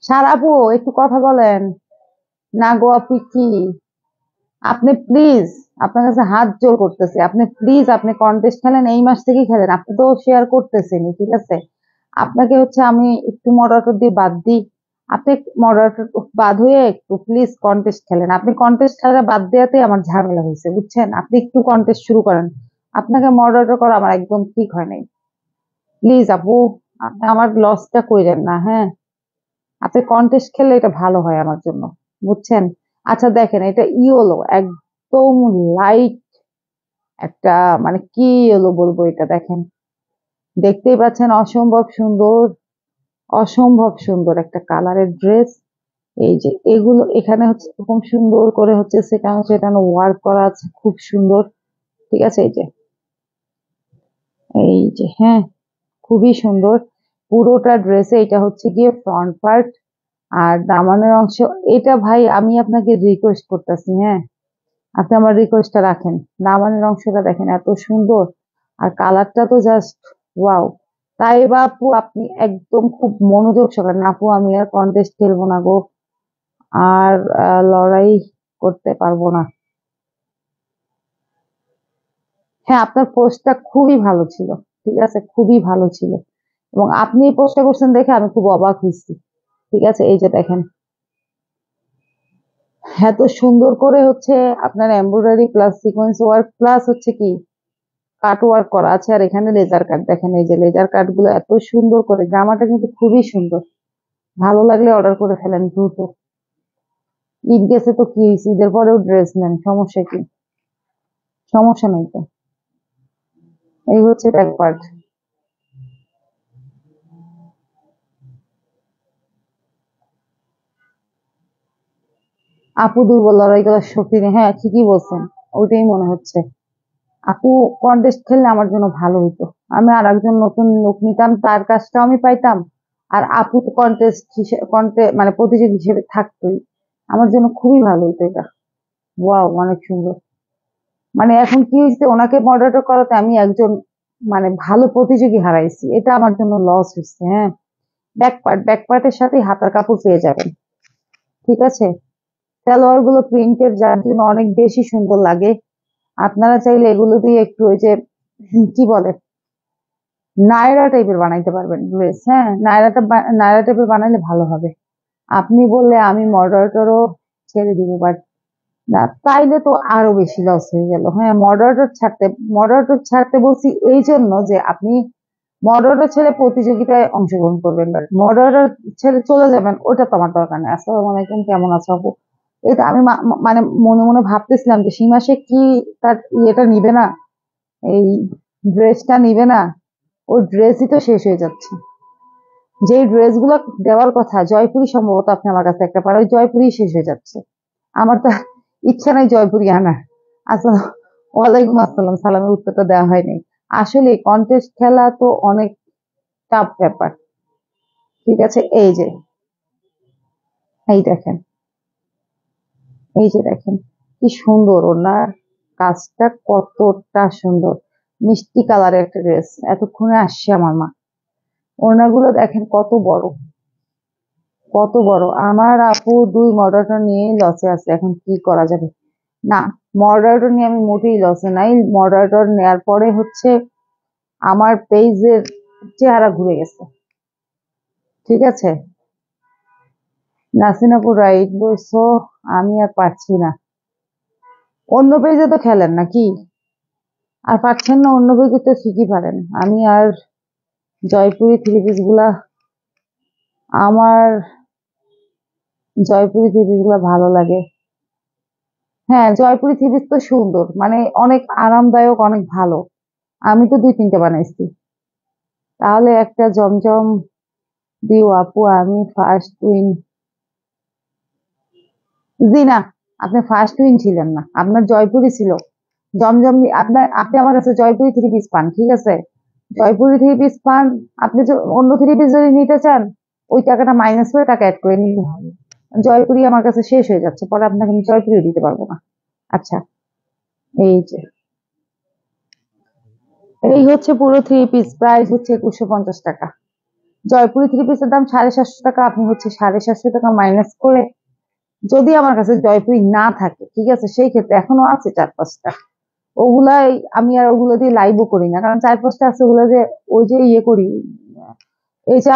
Speaker 1: সারাবো একটু কথা বলেন। না গো আপু, কি আপনি প্লিজ, আপনার কাছে হাত জোর করতেছি, আপনি প্লিজ, আপনি কন্টেস্ট খেলেন, এই মাস থেকেই খেলেন, আপনি তো শেয়ার করতেছেনই, ঠিক আছে। আপনাকে হচ্ছে আমি একটু মডারেটর দিয়ে বাদ দিই, আপনি মডারেটর বাদ হয়ে একটু প্লিজ কন্টেস্ট খেলেন। আপনি কন্টেস্ট খেলা বাদ দেওয়াতে আমার ঝামেলা হয়েছে, বুঝছেন। আপনি একটু কন্টেস্ট শুরু করেন, আপনাকে মডারেটর করা আমার একদম ঠিক হয় নাই। প্লিজ আপু, আপনি আমার লসটা কইরেন না, হ্যাঁ। আপনি কন্টেস্ট খেললে এটা ভালো হয় আমার জন্য, বুঝছেন। আচ্ছা দেখেন, এটা ইয়েলো, একদম লাইট একটা, মানে কি ইয়েলো বলবো, এটা দেখেন, দেখতেই পাচ্ছেন, অসম্ভব সুন্দর, অসম্ভব সুন্দর একটা কালারের ড্রেস। এই যে এগুলো এখানে হচ্ছে এরকম সুন্দর করে হচ্ছে সেখানে সেখানে ওয়ার্ক করা আছে, খুব সুন্দর। ঠিক আছে, এই যে, এই যে হ্যাঁ, খুবই সুন্দর। পুরোটা ড্রেসে এটা হচ্ছে গিয়ে ফ্রন্ট পার্ট, আর দামানের অংশ। এটা ভাই আমি আপনাকে রিকোয়েস্ট করতেছি, হ্যাঁ, আপনি আমার রিকোয়েস্টটা রাখেন। দামানের অংশটা দেখেন এত সুন্দর, আর কালারটা তো জাস্ট ওয়াও। তাই বা আপু আপনি একদম খুব মনোযোগ সহকারে, না আপু আমি আর কন্টেস্ট খেলবো না গো, আর লড়াই করতে পারবো না। হ্যাঁ, আপনার পোস্টটা খুবই ভালো ছিল, ঠিক আছে, খুবই ভালো ছিল। এবং আপনি এই পোস্টটা করছেন দেখে আমি খুব অবাক হয়েছি। ঠিক আছে, এই যে দেখেন, এত সুন্দর করে হচ্ছে আপনার embroidery plus sequence work plus হচ্ছে কি কাট ওয়ার্ক করা আছে, আর এখানে লেজার কাট দেখেন, এই যে লেজার কাট গুলো এত সুন্দর করে, জামাটা কিন্তু খুবই সুন্দর। ভালো লাগলে অর্ডার করে ফেলেন দ্রুত। ঈদ গেছে তো কি হয়েছে, ঈদের পরেও ড্রেস নেন, সমস্যা কি? সমস্যা নাই তো। এই হচ্ছে ব্যাক পার্ট। আপু দুর্বল, লড়াই করার শক্তি নেই, হ্যাঁ ঠিকই বলছেন, ওইটাই মনে হচ্ছে। আপু কন্টেস্ট খেললে আমার জন্য ভালো হতো, আমি আর একজন নতুন লোক নিতাম, তার কাজটাও আমি পাইতাম। আর আপু কন্টেস্ট হিসেবে মানে প্রতিযোগী হিসেবে থাকতোই, আমার জন্য খুবই ভালো হতো এটা। ওয়াও, অনেক সুন্দর। মানে এখন কি হয়েছে, ওনাকে মডারেটর করাতে আমি একজন মানে ভালো প্রতিযোগী হারাইছি, এটা আমার জন্য লস হচ্ছে। হ্যাঁ, ব্যাক পার্টের সাথে হাতার কাপড় পেয়ে যাবেন। ঠিক আছে, সালোয়ার গুলো প্রিন্টের, যার জন্য অনেক বেশি সুন্দর লাগে। আপনারা চাইলে এগুলো দিয়ে একটু ওই যে কি বলে, নায়রা টাইপের বানাইতে পারবেন ড্রেস। হ্যাঁ, নায়রা টাইপের বানাইলে ভালো হবে। আপনি বললে আমি মডারেটরও ছেড়ে দিব, বাট না, তাইলে তো আরো বেশি লস হয়ে গেল। হ্যাঁ, মডারেটর ছাড়তে বলছি এই জন্য যে আপনি মডারেটর ছেড়ে প্রতিযোগিতায় অংশগ্রহণ করবেন, বাট মডারেটর ছেড়ে চলে যাবেন, ওটা তো আমার দরকার নেই। আসসালামু আলাইকুম, কেমন আছো আপু? এটা আমি মানে মনে মনে ভাবতেছিলাম যে সীমাসে কি তার ইয়েটা নিবে না, এই ড্রেসটা নিবে না। ওর ড্রেসই তো শেষ হয়ে যাচ্ছে। যেই ড্রেসগুলো দেওয়ার কথা জয়পুরি, সম্ভবত আপনি আমার কাছে একটা পারে, ওই জয়পুরি শেষ হয়ে যাচ্ছে। আমার তো ইচ্ছা নাই জয়পুরি আনার। আসসালাম, ওয়ালাইকুম আসসালাম, সালামের উত্তরটা দেওয়া হয়নি। আসলে কন্টেস্ট খেলা তো অনেক টাফ ব্যাপার। ঠিক আছে, এই যে, এই দেখেন, এই যে দেখেন কি সুন্দর ওনার কাজটা, কতটা সুন্দর। মিষ্টি কালারের একটা ড্রেস, এতক্ষণে আসছে আমার মা। ওড়নাগুলো দেখেন কত বড়, কত বড়। আমার আপু 2 মডারেটর নিয়ে লসে আছে, এখন কি করা যাবে? না, মডারেটর নিয়ে আমি মোটেই লসে নাই। মডারেটর নেয়ার পরে হচ্ছে আমার পেজের চেহারা ঘুরে গেছে। ঠিক আছে, নাসিনাপুর রাইট বলছো, আমি আর পারছি না। অন্য পেজে তো খেলেন নাকি? আর পারছেন না? অন্য পেজে তো ঠিকই পারেন। আমি আর জয়পুরি থ্রি পিস গুলা, আমার জয়পুরি থ্রি পিস গুলা ভালো লাগে। হ্যাঁ, জয়পুরি থ্রি পিস তো সুন্দর, মানে অনেক আরামদায়ক, অনেক ভালো। আমি তো 2-3টে বানাইছি। তাহলে একটা জমজম দিও আপু, আমি ফার্স্ট উইন। জি না, আপনি ফার্স্ট উইন ছিলেন না, আপনার জয়পুরি ছিল। জমজম আপনি আমার কাছে জয়পুরি থ্রি পিস পান, ঠিক আছে? জয়পুরি থ্রি পিস পান। আপনি অন্য থ্রি পিস যদি নিতে চান, ওই টাকাটা মাইনাস করে টাকা অ্যাড করে নিতে হবে। জয়পুরি আমার কাছে শেষ হয়ে যাচ্ছে, পরে আপনাকে আমি জয়পুরিও দিতে পারবো না। আচ্ছা, এই যে এই হচ্ছে পুরো থ্রি পিস, প্রাইস হচ্ছে 2150 টাকা। জয়পুরি থ্রি পিসের দাম 750 টাকা, আপনি হচ্ছে 750 টাকা মাইনাস করে, যদি আমার কাছে জয়পুরি না থাকে, ঠিক আছে, সেই ক্ষেত্রে এখনো আছে 4-5টা। ওগুলাই আমি আর ওগুলো দিয়ে লাইভও করি না, কারণ 4-5টা আছে ওগুলো যে ওই যে ইয়ে করি, এই যে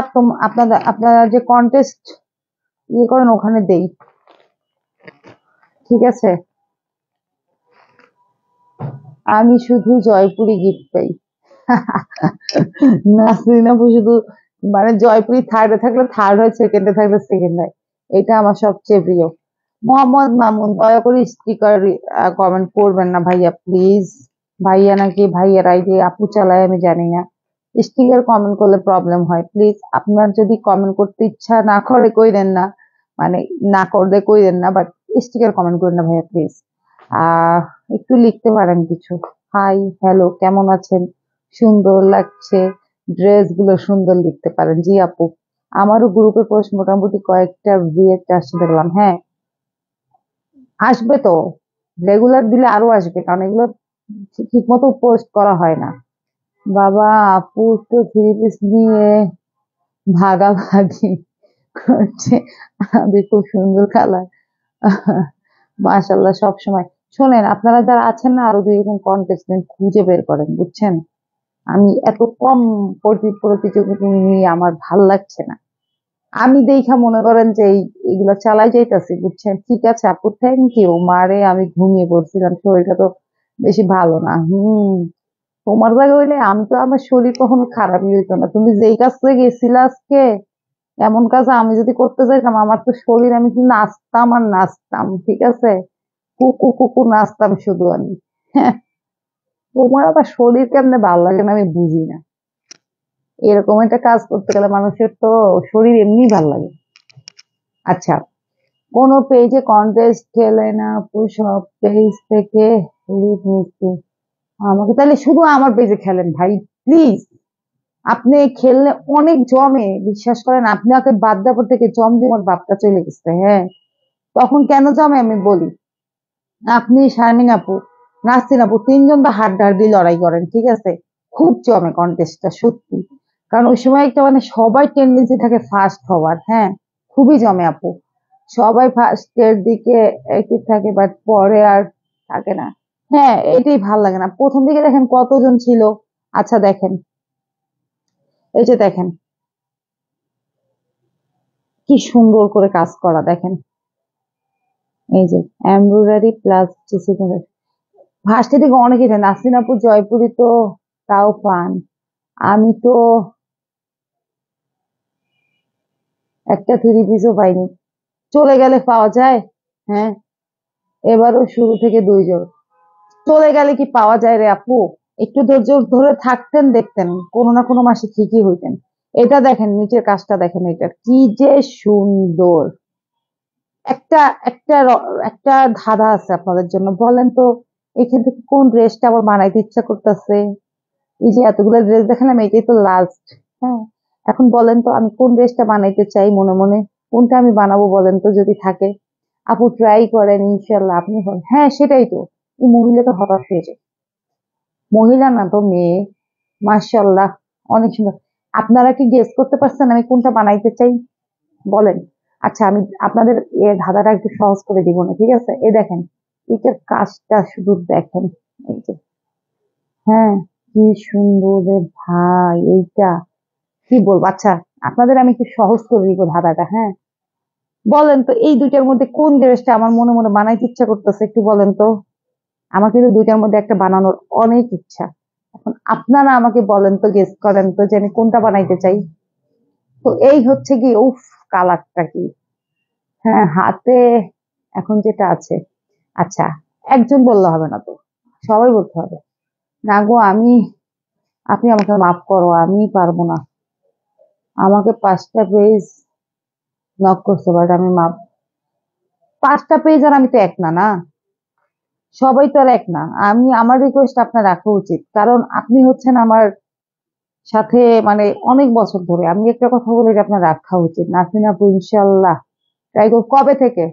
Speaker 1: আপনাদের আপনারা যে কন্টেস্ট ইয়ে করেন ওখানে দেই। ঠিক আছে, আমি শুধু জয়পুরি গিফট পাই। নাসরিন আপু শুধু, মানে জয়পুরি থার্ডে থাকলে থার্ড হয়, সেকেন্ডে থাকলে সেকেন্ড হয়। এটা আমার সবচেয়ে প্রিয়। মোহাম্মদ মামুন, দয়া করে স্টিকার কমেন্ট করবেন না ভাইয়া প্লিজ। ভাইয়া নাকি ভাইয়ার আইডি আপু চালায় আমি জানি না। স্টিকার কমেন্ট করলে প্রবলেম হয়, প্লিজ। আপনার যদি কমেন্ট করতে ইচ্ছা না করে কইরেন না, মানে না করলে কইরেন না, বাট স্টিকার কমেন্ট করেন না ভাইয়া প্লিজ। আহ একটু লিখতে পারেন কিছু। হাই, হ্যালো, কেমন আছেন, সুন্দর লাগছে ড্রেস গুলো, সুন্দর লিখতে পারেন। জি আপু, আমারও গ্রুপে পোস্ট মোটামুটি কয়েকটা রিয়েক্ট আসছে দেখলাম। হ্যাঁ, আসবে তো, রেগুলার দিলে আরো আসবে, কারণ এগুলো ঠিক মতো পোস্ট করা হয় না। বাবা, আপু তো থ্রি পিস নিয়ে ভাগাভাগি করছে, আমাদের খুব সুন্দর কালার। মাশাল্লাহ, সব সময়। শোনেন, আপনারা যারা আছেন না, আরো 2-1 কন্টেস্টেন্ট খুঁজে বের করেন, বুঝছেন? আমি এত কম প্রতিযোগিতা নিয়ে আমার ভাল লাগছে না। আমি দেখা মনে করেন যে এইগুলা চালাই যাইতাছি, বুঝছেন? ঠিক আছে আপু, থ্যাংক ইউ। মারে আমি ঘুমিয়ে পড়ছিলাম, শরীরটা তো বেশি ভালো না। তোমার জায়গায় হইলে আমি তো, আমার শরীর কখনো খারাপই হইতো না। তুমি যেই কাজে গেছিলা আজকে, এমন কাজ আমি যদি করতে যাইতাম, আমার তো শরীর, আমি কি নাচতাম আর নাচতাম, ঠিক আছে? কুকু কুকু নাচতাম শুধু আমি। হ্যাঁ, তোমার আবার শরীর কেমনে ভালো লাগে না আমি বুঝি না। এরকম একটা কাজ করতে গেলে মানুষের তো শরীর এমনি ভালো লাগে। আচ্ছা, কোন পেজে কন্টেস্ট খেলে না আপু, সব পেজ থেকে delete নিচ্ছি। আমাকে তাহলে শুধু আমার পেজে খেলেন ভাই, প্লিজ। আপনি খেললে অনেক জমে, বিশ্বাস করেন। আপনাকে বাদ দেওয়ার পর থেকে জম দিয়ে আমার বাপটা চলে গেছে। হ্যাঁ, তখন কেন জমে আমি বলি। আপনি, শারমিন আপু, নাসরিন আপু, 3জন তো হাড্ডাহাড্ডি লড়াই করেন, ঠিক আছে? খুব জমে কন্টেস্টটা, সত্যি। কারণ ওই সময় একটা, মানে সবাই টেন্ডেন্সি থাকে ফার্স্ট হওয়ার। হ্যাঁ, খুবই জমে আপু। সবাই ফার্স্টের দিকে একই থাকে, বাট পরে আর থাকে না। হ্যাঁ, এটাই ভাল লাগে না। প্রথম দিকে দেখেন কতজন ছিল। আচ্ছা দেখেন, এই যে দেখেন কি সুন্দর করে কাজ করা, দেখেন। এই যে এমব্রয়ডারি প্লাস ফার্স্টের দিকে অনেকেই থাকে। নাসরিন আপু জয়পুরি তো তাও পান, আমি তো একটা থ্রি পিসও পাইনি। চলে গেলে পাওয়া যায়? হ্যাঁ, এবারও শুরু থেকে 2 জন। চলে গেলে কি পাওয়া যায় রে আপু? একটু ধৈর্য ধরে থাকতেন, দেখতেন কোনো না কোনো মাসে ঠিকই হইতেন। এটা দেখেন, নিচের কাজটা দেখেন, এটা কি যে সুন্দর। একটা একটা একটা ধাঁধা আছে আপনাদের জন্য, বলেন তো এখান থেকে কোন ড্রেসটা আবার বানাইতে ইচ্ছা করতেছে? এই যে এতগুলো ড্রেস দেখালাম, এটাই তো লাস্ট। হ্যাঁ, এখন বলেন তো আমি কোন ড্রেসটা বানাইতে চাই মনে মনে, কোনটা আমি বানাবো বলেন তো যদি থাকে। আপু ট্রাই করেন, ইনশাল্লাহ আপনি হন। হ্যাঁ, সেটাই তো, এই মহিলাটা হঠাৎ হয়ে যায়। মহিলা না তো মেয়ে, মাশাআল্লাহ, অনেক সুন্দর। আপনারা কি গেস করতে পারছেন আমি কোনটা বানাইতে চাই? বলেন। আচ্ছা, আমি আপনাদের ধাঁধাটা একটু সহজ করে দিব না, ঠিক আছে? এই দেখেন, এটার কাজটা শুধু দেখেন। এই যে, হ্যাঁ, কি সুন্দর রে ভাই এইটা, কি বলবো। আচ্ছা, আপনাদের আমি একটু সহজ করে দিব ধাঁধাটা, হ্যাঁ? বলেন তো এই দুইটার মধ্যে কোন ড্রেসটা আমার মনে মনে বানাইতে ইচ্ছা করতেছে, একটু বলেন তো। আমার কিন্তু দুইটার মধ্যে একটা বানানোর অনেক ইচ্ছা। এখন আপনারা আমাকে বলেন তো, গেস করেন তো যে আমি কোনটা বানাইতে চাই। তো এই হচ্ছে কি, উফ, কালারটা কি! হ্যাঁ, হাতে এখন যেটা আছে। আচ্ছা, একজন বললে হবে না তো, সবাই বলতে হবে। না গো, আপনি আমাকে মাফ করো, আমি পারবো না। আমাকে 5টা পেজ নক করছে, বাট আমি মাপ, 5টা পেজ আর আমি তো এক না, না। সবাই তো আর এক না। আমার রিকোয়েস্ট আপনার রাখা উচিত, কারণ আপনি হচ্ছেন আমার সাথে মানে অনেক বছর ধরে। আমি একটা কথা বলি যে আপনার রাখা উচিত। নাসরিন আপু, ইনশাল্লাহ ট্রাই করব। কবে থেকে?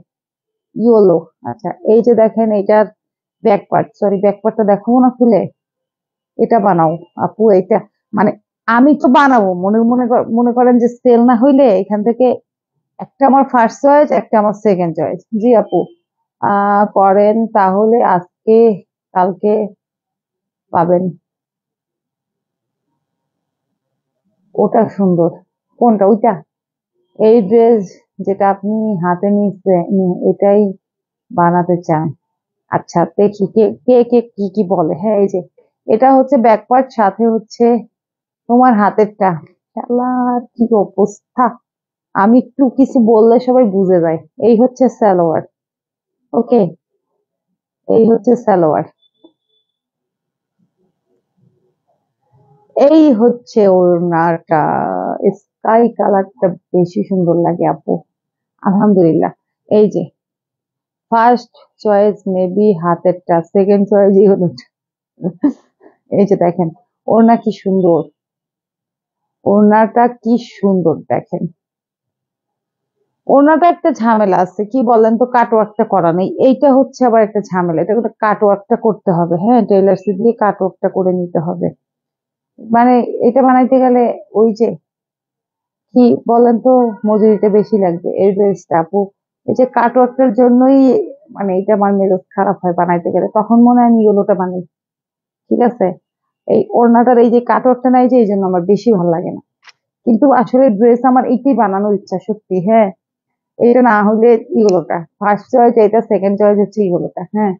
Speaker 1: ইয়োলো। আচ্ছা, এই যে দেখেন, এটার ব্যাক পার্ট, সরি, ব্যাক পার্টটা দেখাবো না খুলে? এটা বানাও আপু, এটা মানে আমি তো বানাবো, মনে করেন যে সেল না হইলে এখান থেকে একটা আমার ফার্স্ট চয়েস, একটা আমার সেকেন্ড চয়েস। জি আপু, করেন তাহলে আজকে কালকে পাবেন। ওটা সুন্দর। কোনটা? ওইটা? এই ড্রেস যেটা আপনি হাতে নিচ্ছে, এটাই বানাতে চান? আচ্ছা, দেখি কে কে কে কি কি বলে। হ্যাঁ, এই যে এটা হচ্ছে ব্যাকপার্ট, সাথে হচ্ছে তোমার হাতেরটা। শালার কি অবস্থা! আমি একটু কিছু বললে সবাই বুঝে যায়। এই হচ্ছে সালোয়ার। ওকে, এই হচ্ছে সালোয়ার। এই হচ্ছে ওড়নাটা। স্কাই কালারটা বেশি সুন্দর লাগে আপু। আলহামদুলিল্লাহ। এই যে ফার্স্ট চয়েস মেবি হাতেরটা, সেকেন্ড চয়েস এই হলো। এই যে দেখেন, ওড়না কি সুন্দর, ওড়নাটা কি সুন্দর দেখেন। ওড়নাটা একটা ঝামেলা আছে, কি বলেন তো, কাটওয়ার্কটা করা নেই। এইটা হচ্ছে আবার একটা ঝামেলা, এটা কাটওয়ার্কটা করতে হবে, হ্যাঁ, টেইলার্স দিয়ে কাটওয়ার্কটা করে নিতে হবে। মানে এটা বানাইতে গেলে ওই যে, কি বলেন তো, মজুরিটা বেশি লাগবে। এই ড্রেসটা আপু, এই যে কাটওয়ার্কটার জন্যই মানে এটা আমার মেজাজ খারাপ হয় বানাইতে গেলে, তখন মনে হয় আমি ইয়েলোটা বানাই। ঠিক আছে, এই ওড়নাটার এই যে কাটওয়ার্কটা নাই, যে এই জন্য আমার বেশি ভালো লাগে না। কিন্তু আসলে ড্রেস আমার এইটাই বানানোর ইচ্ছা সত্যি, হ্যাঁ। এটা না হলে ইগুলোটা ফার্স্ট চয়েস, এটা সেকেন্ড চয়েস হচ্ছে ইগুলোটা, হ্যাঁ।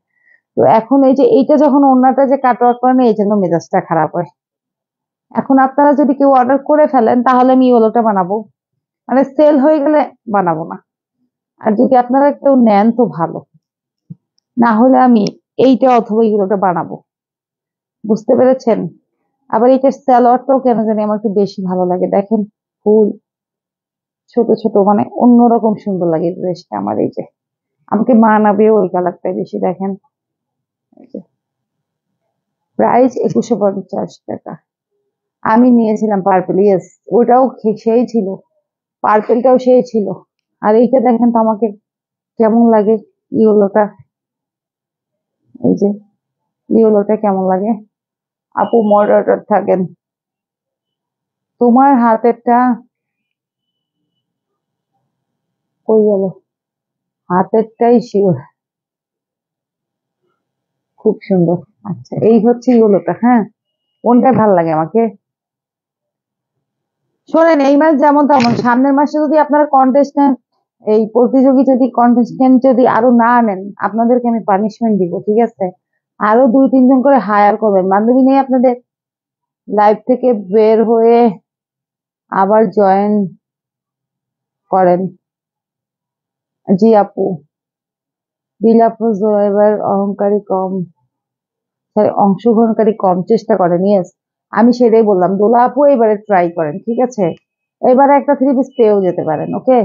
Speaker 1: তো এখন এই যে এইটা যখন ওড়নাটা যে কাটওয়ার্ক করে না, এই জন্য মেজাজটা খারাপ হয়। এখন আপনারা যদি কেউ অর্ডার করে ফেলেন তাহলে আমি ইয়েলোটা বানাবো, মানে সেল হয়ে গেলে বানাবো না। আর যদি আপনারা কেউ নেন তো ভালো, না হলে আমি এইটা অথবা ইয়েলোটা বানাবো। বুঝতে পেরেছেন? আবার এইটার সালোয়ারটাও কেন জানি আমার একটু বেশি ভালো লাগে। দেখেন, ফুল ছোট ছোট, মানে অন্যরকম সুন্দর লাগে ড্রেসটা আমার। এই যে আমাকে মানাবে ওই কালারটাই বেশি। দেখেন, প্রাইস 2150 টাকা। আমি নিয়েছিলাম পার্পল, ইয়েস, ওটাও সেই ছিল, পার্পেলটাও সেই ছিল। আর এইটা দেখেন তো আমাকে কেমন লাগে, ইয়েলোটা। এই যে ইয়েলোটা কেমন লাগে আপু? মডারেটর থাকেন। তোমার হাতেরটা কই গেল? হাতেরটাই শিওর, খুব সুন্দর। আচ্ছা, এই হচ্ছে ইয়েলোটা, হ্যাঁ। কোনটা ভাল লাগে আমাকে? শোনেন, এই মাস যেমন তেমন, সামনের মাসে যদি আপনারা কন্টেস্ট্যান্ট, এই প্রতিযোগী যদি কন্টেস্ট্যান্ট যদি আরো না আনেন, আপনাদেরকে আমি পানিশমেন্ট দিব, ঠিক আছে? আরো 2-3 জন করে হায়ার করবেন। বান্ধবী নেই আপনাদের? লাইভ থেকে বের হয়ে আবার জয়েন করেন। জি আপু, বিলাপু এবার অহংকারী কম, sorry, অংশগ্রহণকারী কম, চেষ্টা করেন। ইয়েস, আমি সেটাই বললাম। দোলা আপু, এবারে ট্রাই করেন, ঠিক আছে? এবারে একটা 3 পিস পেয়েও যেতে পারেন, ওকে?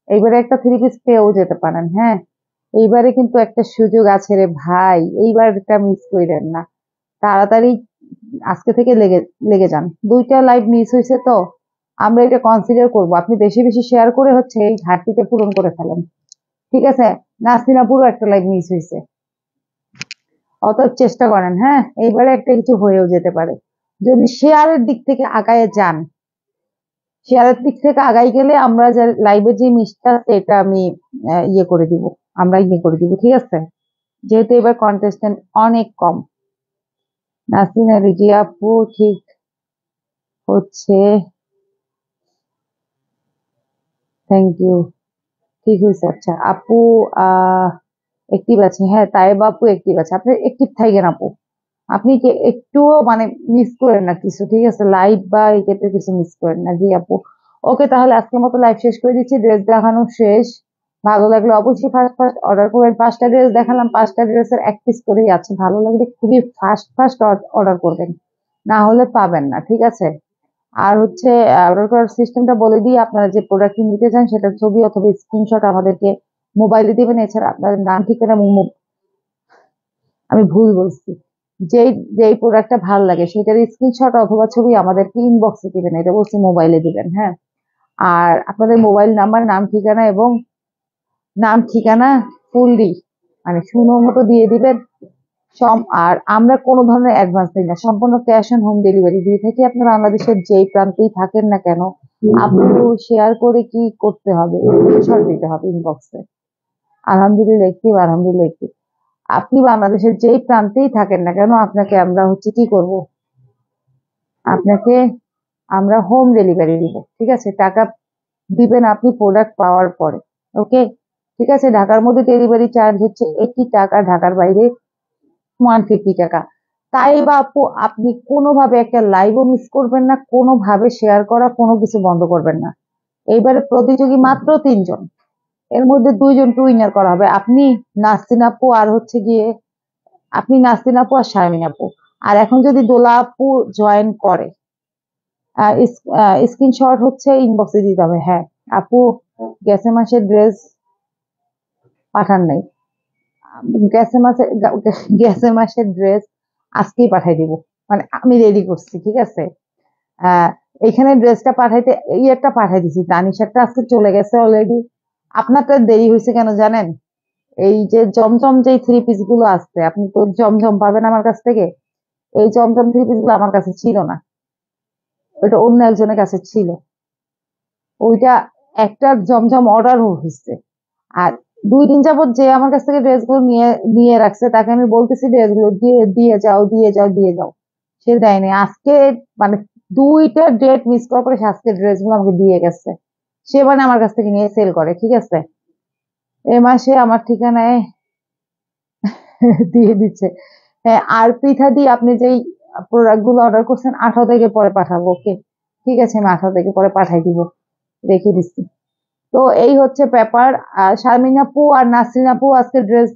Speaker 1: এইবারে একটা 3 পিস পেয়েও যেতে পারেন, হ্যাঁ। এইবারে কিন্তু একটা সুযোগ আছে রে ভাই, এইবারটা মিস কইরেন না। তাড়াতাড়ি আজকে থেকে লেগে লেগে যান। 2টা লাইভ মিস হয়েছে তো, আমরা এটা কনসিডার করব। আপনি বেশি বেশি শেয়ার করে হচ্ছে এই ঘাটতিটা পূরণ করে ফেলেন, ঠিক আছে? নাসরিনা পুরো একটা লাইভ মিস হয়েছে। অতএব চেষ্টা করেন, হ্যাঁ, এইবারে একটা কিছু হয়েও যেতে পারে। যদি শেয়ারের দিক থেকে আগায় যান, শেয়ারের দিক থেকে আগাই গেলে আমরা যে লাইভে যে মিসটা আছে এটা আমি ইয়ে করে দিব, আমরা ইয়ে করে দিব, ঠিক আছে? যেহেতু এবার কন্টেস্টেন্ট অনেক কম। নাসরিন রিজি আপু ঠিক হচ্ছে, থ্যাংক ইউ। ঠিক হয়েছে, আচ্ছা আপু একটিভ আছে, হ্যাঁ তাই আপু একটিভ আছে, আপনি একটিভ থাকেন আপু। আপনি কি একটুও মানে মিস করেন না কিছু, ঠিক আছে? লাইভ বা এই টাইপের কিছু মিস করেন না, জি আপু। ওকে, তাহলে আজকের মতো লাইভ শেষ করে দিচ্ছি, ড্রেস দেখানো শেষ। ভালো লাগলে অবশ্যই ফার্স্ট ফার্স্ট অর্ডার করবেন। 5টা ড্রেস দেখালাম, 5টা ড্রেসের এক পিস করেই আছে, ভালো লাগলে খুবই ফার্স্ট ফার্স্ট অর্ডার করবেন, না হলে পাবেন না, ঠিক আছে? আর হচ্ছে অর্ডার করার সিস্টেমটা বলে দিই, আপনারা যে প্রোডাক্ট নিতে চান সেটার ছবি অথবা স্ক্রিনশট আমাদেরকে মোবাইলে দিবেন। এছাড়া আপনাদের নাম ঠিকানা আমি ভুল বলছি, যেই যেই প্রোডাক্টটা ভালো লাগে সেটার স্ক্রিনশট অথবা ছবি আমাদেরকে ইনবক্সে দিবেন, এটা বলছি মোবাইলে দিবেন, হ্যাঁ। আর আপনাদের মোবাইল নাম্বার, নাম ঠিকানা এবং নাম ঠিকানা ফুললি মানে সুন্দর মতো দিয়ে দিবেন। আর আমরা কোনো ধরনের অ্যাডভান্স দিই না, সম্পূর্ণ ক্যাশ অন হোম ডেলিভারি দিয়ে থাকি। আপনারা বাংলাদেশের যেই প্রান্তেই থাকেন না কেন, আপু শেয়ার করে কি করতে হবে, স্ক্রিনশট দিতে হবে ইনবক্সে। আলহামদুলিল্লাহ একটি, আলহামদুলিল্লাহ একটি। আপনি বাংলাদেশের যেই প্রান্তেই থাকেন না কেন, আপনাকে আমরা হচ্ছে কি করব, আপনাকে আমরা হোম ডেলিভারি দিব, ঠিক আছে? টাকা দিবেন আপনি প্রোডাক্ট পাওয়ার পরে, ওকে? ঠিক আছে, ঢাকার মধ্যে ডেলিভারি চার্জ হচ্ছে 80 টাকা, ঢাকার বাইরে 150 টাকা। তাই বা আপু আপনি কোনোভাবে একটা লাইভও মিস করবেন না, কোনোভাবে শেয়ার করা কোনো কিছু বন্ধ করবেন না। এইবারে প্রতিযোগী মাত্র 3 জন, এর মধ্যে 2 জনকে উইনার করা হবে। আপনি, নাসরিন আপু, আর হচ্ছে গিয়ে আপনি, নাসরিন আপু আর শারমিন আপু। আর এখন যদি দোলা আপু জয়েন করে, স্ক্রিনশট হচ্ছে ইনবক্সে দিতে হবে, হ্যাঁ। আপু গেছে মাসের ড্রেস পাঠান নাই, গেছে মাসে গেছে মাসের ড্রেস আজকেই পাঠাই দিব, মানে আমি রেডি করছি, ঠিক আছে? আহ এখানে ড্রেসটা পাঠাইতে, ইয়েরটা পাঠাই দিছি, তানিশারটা আজকে চলে গেছে অলরেডি। আপনারটা দেরি হয়েছে কেন জানেন? এই যে জমজম যে 3 পিস গুলো আসছে, আপনি তো জমজম পাবেন আমার কাছ থেকে, এই জমজম 3 পিস গুলো আমার কাছে ছিল না, ওইটা অন্য একজনের কাছে ছিল। ওইটা একটা জমজম অর্ডার হয়েছে। আর 2 দিন যাবত যে আমার কাছ থেকে ড্রেসগুলো নিয়ে নিয়ে রাখছে, তাকে আমি বলতেছি ড্রেসগুলো দিয়ে দিয়ে যাও, দিয়ে যাও, দিয়ে যাও, সে দেয়নি। আজকে মানে 2টা ডেট মিস করার পরে সে আজকে ড্রেসগুলো আমাকে দিয়ে গেছে। সে মানে আমার কাছ থেকে নিয়ে সেল করে, ঠিক আছে? এ মাসে আমার ঠিকানায় দিয়ে দিচ্ছে। হ্যাঁ, আর পৃথা দি, আপনি যেই প্রোডাক্ট গুলো অর্ডার করছেন 18 তারিখে পরে পাঠাবো, ওকে? ঠিক আছে, আমি 18 তারিখে পরে পাঠাই দিব, রেখে দিচ্ছি। তো এই হচ্ছে ব্যাপার। আর শারমিন আপু আর নাসরিন আপু আজকে ড্রেস,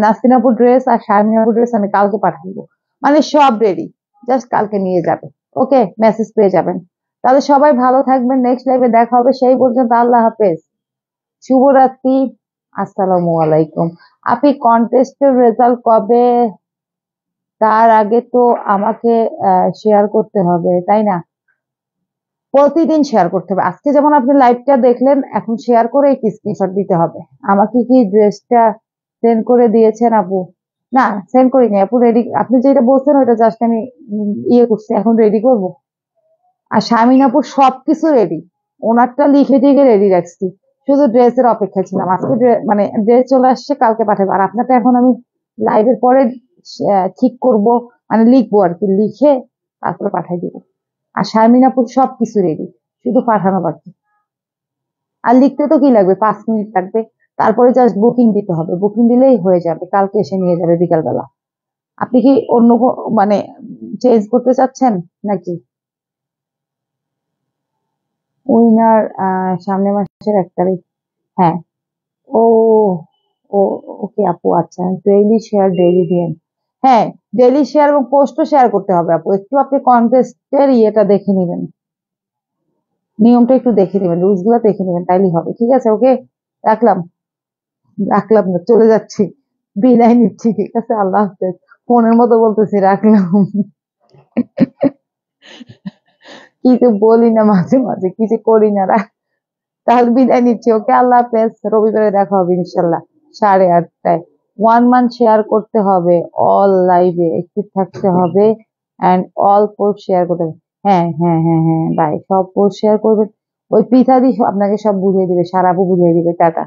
Speaker 1: নাসরিন আপু ড্রেস আর শারমিন আপু ড্রেস আমি কালকে পাঠাবো, মানে সব রেডি, জাস্ট কালকে নিয়ে যাবে, ওকে? মেসেজ পেয়ে যাবেন। তাহলে সবাই ভালো থাকবেন, নেক্সট লাইভে দেখা হবে, সেই পর্যন্ত আল্লাহ হাফেজ, শুভরাত্রি, আসসালামু আলাইকুম। আপনি কন্টেস্টের রেজাল্ট কবে, তার আগে তো আমাকে শেয়ার করতে হবে, তাই না? প্রতিদিন শেয়ার করতে হবে। আজকে যেমন আপনি লাইভটা দেখলেন, এখন শেয়ার করে একটি স্ক্রিনশট দিতে হবে। আমাকে কি ড্রেসটা সেন্ড করে দিয়েছেন আপু? না, সেন্ড করিনি আপু, রেডি। আপনি যেটা বলছেন ওটা জাস্ট আমি ইয়ে করছি, এখন রেডি করব। আর শামিন আপুর সবকিছু রেডি, ওনারটা লিখে টিখে রেডি রাখছি, শুধু ড্রেসের অপেক্ষা ছিলাম। আজকে মানে ড্রেস চলে আসছে, কালকে পাঠাবো। আর আপনারটা এখন আমি লাইভের পরে ঠিক করব, মানে লিখবো আর কি, লিখে তারপরে পাঠাই দিব। আর শারমিন আপুর সবকিছু রেডি, শুধু পাঠানো বাকি। আর লিখতে তো কি লাগবে, 5 মিনিট লাগবে। তারপরে জাস্ট বুকিং দিতে হবে, বুকিং দিলেই হয়ে যাবে, কালকে এসে নিয়ে যাবে বিকাল বেলা। আপনি কি অন্য মানে চেঞ্জ করতে চাচ্ছেন নাকি? উইনার সামনের মাসের 1 তারিখ, হ্যাঁ। ও, ও, ওকে আপু, আচ্ছা, ডেইলি শেয়ার, ডেইলি দিন, হ্যাঁ। ডেইলি শেয়ার এবং পোস্টও শেয়ার করতে হবে আপু, একটু আপনি কন্টেস্টের ইয়েটা দেখে নিবেন, নিয়মটা একটু দেখে নেবেন, রুলস গুলো দেখে নেবেন, তাইলেই হবে, ঠিক আছে? ওকে, রাখলাম, রাখলাম না, চলে যাচ্ছি, বিদায় নিচ্ছি, ঠিক আছে? আল্লাহ হাফেজ। ফোনের মতো বলতেছি, রাখলাম। কিছু বলি না, মাঝে মাঝে কিছু করি না, তাহলে বিদায় নিচ্ছি, ওকে? আল্লাহ হাফেজ, রবিবারে দেখা হবে ইনশাল্লাহ 8:30টায়। 1 মান্থ শেয়ার করতে হবে, অল লাইভে অ্যাক্টিভ থাকতে হবে অ্যান্ড অল পোস্ট শেয়ার করতে হবে। হ্যাঁ হ্যাঁ হ্যাঁ হ্যাঁ ভাই, সব পোস্ট শেয়ার করবেন। ওই পিঠাদি আপনাকে সব বুঝিয়ে দিবে, সারাপু বুঝিয়ে দিবে। টাটা।